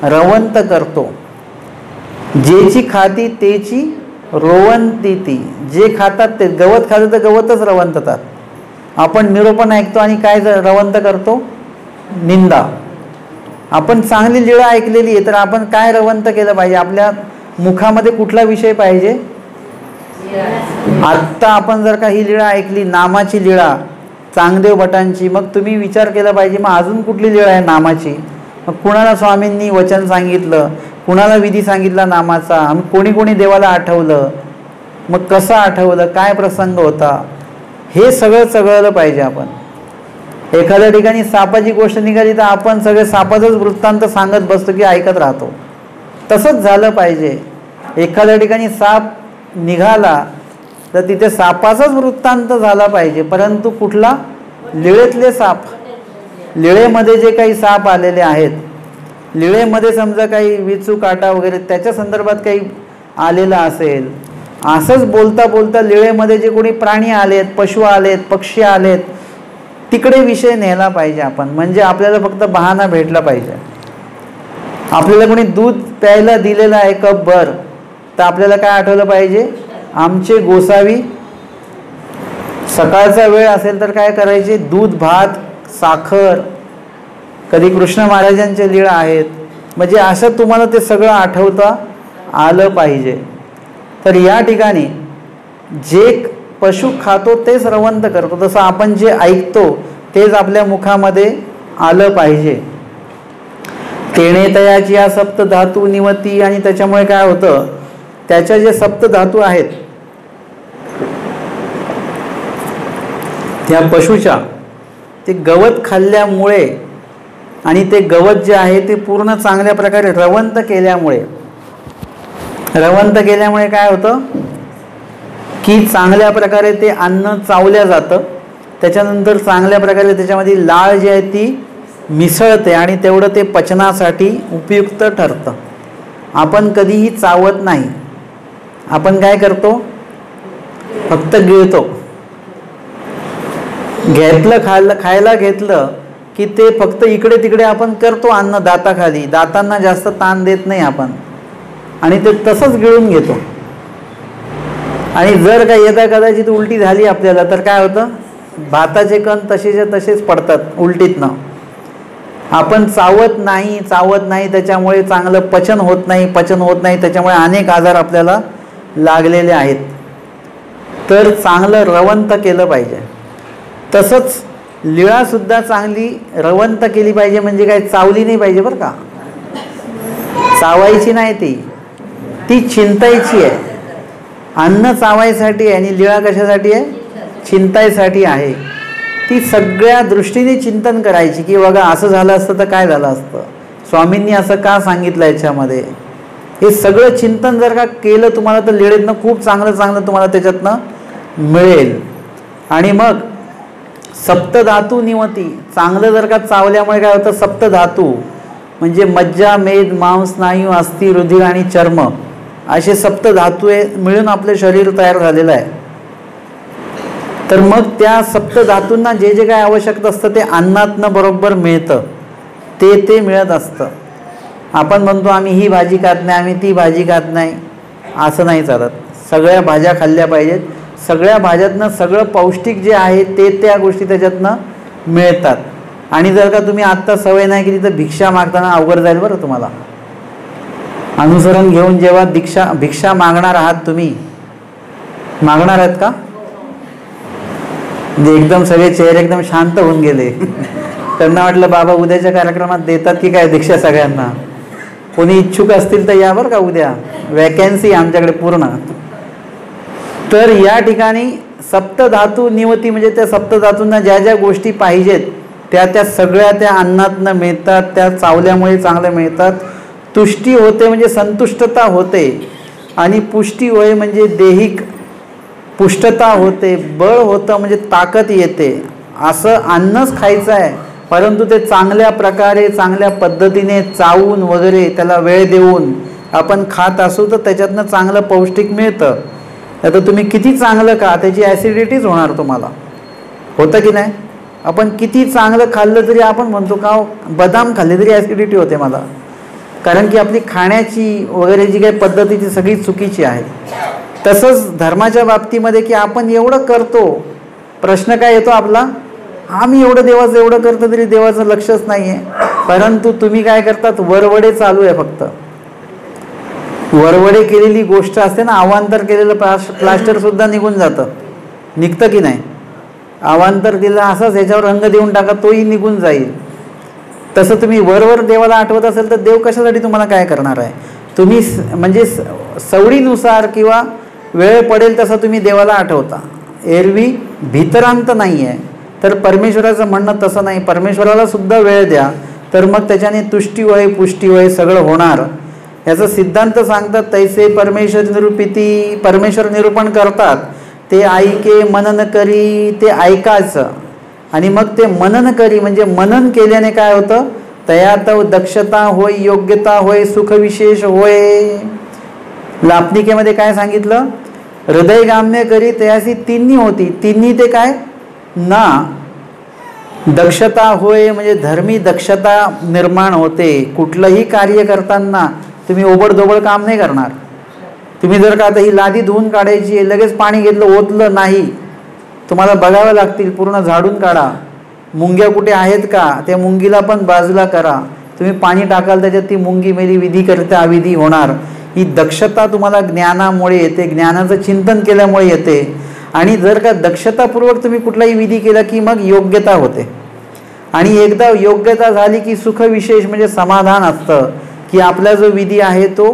रवंत करतो. जेची खाती तेची रोवंती ती. जे खातात ते गवत खातं तर गवतच रवंततात. आपण निरोपण ऐकतो आणि काय रवंत करतो, निंदा. आपण चांगली लीळा ऐकलेली आहे तर आपण काय रवंत केलं पाहिजे, आपल्या मुखामध्ये कुठला विषय पाहिजे. आत्ता आपण जर का ही लीळा ऐकली, नामाची लीळा चांगदेव भटांची, मग तुम्ही विचार केला पाहिजे मग अजून कुठली लीळा आहे नामाची. मग कुणाला स्वामींनी वचन सांगितलं, कुणाला विधी सांगितला नामाचा, कोणी कोणी देवाला आठवलं, मग कसं आठवलं, काय प्रसंग होता, हे सगळं चगळलं पाहिजे. आपण एखाद्या ठिकाणी सापाची गोष्ट निघाली तर आपण सगळे सापाचाच वृत्तांत सांगत बसतो की ऐकत राहतो. तसंच झालं पाहिजे. एखाद्या ठिकाणी साप निघाला तर तिथे सापाचाच वृत्तांत झाला पाहिजे. परंतु कुठला, लीळेतले साप, लीळेमध्ये जे काही साप आलेले आहेत, लीळेमध्ये समजा काही विचू काटा वगैरे त्याच्या संदर्भात काही आलेलं असेल, असंच बोलता बोलता लीळेमध्ये जे कोणी प्राणी आलेत, पशु आलेत, पक्षी आलेत, तिकडे विषय नेला पाहिजे आपण. म्हणजे आपल्याला फक्त बहाणा भेटला पाहिजे. आपल्याला कोणी दूध प्यायला दिलेलं आहे कपभर, तर आपल्याला काय आठवलं पाहिजे, आमचे गोसावी सकाळचा वेळ असेल तर काय करायचे, दूध, भात, साखर. कधी कृष्ण महाराजांच्या लीळा आहेत. म्हणजे असं तुम्हाला ते सगळं आठवता आलं पाहिजे. तर या ठिकाणी जे पशु खातो तेच रवंत करतो, तसं आपण जे ऐकतो तेच आपल्या मुखामध्ये आलं पाहिजे. तेणे तयाची या सप्त धातू निवती, आणि त्याच्यामुळे काय होतं, त्याच्या जे सप्त धातू आहेत त्या पशुच्या, ते गवत खाल्ल्यामुळे आणि ते गवत जे आहे ते पूर्ण चांगल्या प्रकारे रवंत केल्यामुळे काय होतं की चांगल्या प्रकारे ते अन्न चावल्या जातं, त्याच्यानंतर चांगल्या प्रकारे त्याच्यामध्ये लाळ जी आहे ती मिसळते आणि तेवढं ते पचनासाठी उपयुक्त ठरतं. आपण कधीही चावत नाही, आपण काय करतो, फक्त गिळतो. खायला घेतलं की ते फक्त इकडे तिकडे आपण करतो अन्न दाताखाली, दातांना जास्त ताण देत नाही आपण, आणि ते तसंच गिळून घेतो. आणि जर का यदा कदाचित उलटी झाली आपल्याला तर काय होतं, भाताचे कण तसेच्या तसेच पडतात उलटीतनं. आपण चावत नाही, त्याच्यामुळे चांगलं पचन होत नाही, त्याच्यामुळे अनेक आजार आपल्याला लागलेले आहेत. तर चांगलं रवंत केलं पाहिजे. तसंच लिळासुद्धा चांगली रवंत केली पाहिजे, म्हणजे काय, चावली नाही पाहिजे बरं का, चावायची नाही, ती चिंतायची आहे. अन्न चावायसाठी आहे आणि लिळा कशासाठी आहे, चिंतायसाठी आहे. ती सगळ्या दृष्टीने चिंतन करायची की बघा असं झालं असतं तर काय झालं असतं, स्वामींनी असं का सांगितलं याच्यामध्ये, हे सगळं चिंतन जर का केलं तुम्हाला तर लिळेतनं खूप चांगलं तुम्हाला त्याच्यातनं मिळेल. आणि मग सप्तधातू निवती, चांगलं जर का चावल्यामुळे काय होतं, सप्तधातू म्हणजे मज्जा, मेद, मांस, स्नायू, अस्थि, रुधिर आणि चर्म असे सप्तधातू मिळून आपलं शरीर तयार झालेलं आहे. तर मग त्या सप्तधातूंना जे जे काय आवश्यक असतं ते अन्नातनं बरोबर मिळतं, ते मिळत असतं. आपण म्हणतो आम्ही ही भाजी खात नाही, आम्ही ती भाजी खात नाही, असं नाही चालत. सगळ्या भाज्या खाल्ल्या पाहिजेत, सगळ्या भाज्यातनं सगळं पौष्टिक जे आहे ते त्या गोष्टी त्याच्यातनं मिळतात. आणि जर का तुम्ही आत्ता सवय नाही केली तर भिक्षा मागताना अवघड जाईल बरं तुम्हाला. अनुसरण घेऊन जेव्हा भिक्षा मागणार आहात, तुम्ही मागणार आहेत का, एकदम सगळे चेहरे एकदम शांत होऊन गेले. त्यांना वाटलं बाबा उद्याच्या कार्यक्रमात देतात की काय दीक्षा सगळ्यांना. कोणी इच्छुक असतील तर या बरं का, उद्या वॅकन्सी आमच्याकडे पूर्ण. तर या ठिकाणी सप्तधातू निवती म्हणजे त्या सप्तधातूंना ज्या ज्या गोष्टी पाहिजेत त्या सगळ्या त्या अन्नातनं मिळतात, त्या चावल्यामुळे चांगल्या मिळतात. तुष्टी होते म्हणजे संतुष्टता होते, आणि पुष्टी होय म्हणजे देहिक पुष्टता होते, बळ होतं म्हणजे ताकद येते. असं अन्नच खायचं आहे, परंतु ते चांगल्या प्रकारे चांगल्या पद्धतीने चावून वगैरे त्याला वेळ देऊन आपण खात असू तर त्याच्यातनं चांगलं पौष्टिक मिळतं. आता तुम्ही किती चांगलं खा, त्याची ॲसिडिटीच होणार तुम्हाला, होतं की नाही. आपण किती चांगलं खाल्लं तरी आपण म्हणतो का बदाम खाल्ले तरी ॲसिडिटी होते मला, कारण की आपली खाण्याची वगैरे जी काही पद्धतीची सगळी चुकीची आहे. तसंच धर्माच्या बाबतीमध्ये की आपण एवढं करतो, प्रश्न काय येतो आपला, आम्ही एवढं एवढं करतो तरी देवाचं लक्षच नाही आहे. परंतु तुम्ही काय करतात, वरवडे चालू आहे फक्त. वरवडे केलेली गोष्ट असते ना, अवांतर केलेलं प्लास्टर सुद्धा निघून जातं, निघतं की नाही. अवांतर दिलं असंच ह्याच्यावर रंग देऊन टाका, तोही निघून जाईल. तसं तुम्ही वरवर देवाला आठवत असेल तर देव कशासाठी तुम्हाला काय करणार आहे. तुम्ही म्हणजे सवडीनुसार किंवा वेळ पडेल तसं तुम्ही देवाला आठवता, एरवी भीतरांत नाही आहे. तर परमेश्वराचं म्हणणं तसं नाही, परमेश्वराला सुद्धा वेळ द्या, तर मग त्याच्याने तुष्टी होय पुष्टी होय सगळं होणार. याचा सिद्धांत सांगतात तैसे परमेश्वर निरूपिती, परमेश्वर निरूपण करतात ते ऐके मनन करी, ते ऐकायचं आणि मग ते मनन करी म्हणजे मनन केल्याने काय होतं, तयात दक्षता होय, योग्यता होय, सुखविशेष होय. लापणिकेमध्ये काय सांगितलं, हृदयगाम्य करी तयासी तिन्ही होती, तिन्ही ते काय ना, दक्षता होय म्हणजे धर्मी दक्षता निर्माण होते. कुठलंही कार्य करताना तुम्ही ओबडधोबड काम नाही करणार. तुम्ही जर का आता ही लादी धुवून काढायची, लगेच पाणी घेतलं ओतलं नाही, तुम्हाला बघावं लागतील, पूर्ण झाडून काढा. मुंग्या कुठे आहेत का, त्या मुंगीला पण बाजूला करा. तुम्ही पाणी टाकाल त्याच्यात ती मुंगी मेली, विधी करता अविधी होणार. ही दक्षता तुम्हाला ज्ञानामुळे येते, ज्ञानाचं चिंतन केल्यामुळे येते. आणि जर का दक्षतापूर्वक तुम्ही कुठलाही विधी केला की मग योग्यता होते. आणि एकदा योग्यता झाली की सुख विशेष म्हणजे समाधान असतं की आपला जो विधी आहे तो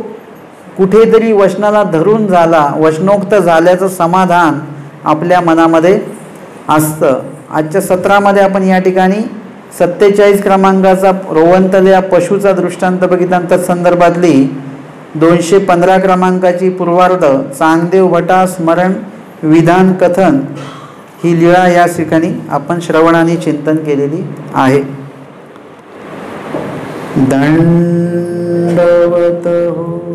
कुठेतरी वचनाला धरून झाला, वचनोक्त झाल्याचं समाधान आपल्या मनामध्ये असतं. आजच्या सत्रामध्ये आपण या ठिकाणी 47 क्रमांकाचा रोवंतल या पशुचा दृष्टांत बघितला. संदर्भातली 215 क्रमांकाची पूर्वार्ध चांगदेव भटा स्मरण विधान कथन ही लीळा या ठिकाणी आपण श्रवणाने चिंतन केलेली आहे. दंडवत हो.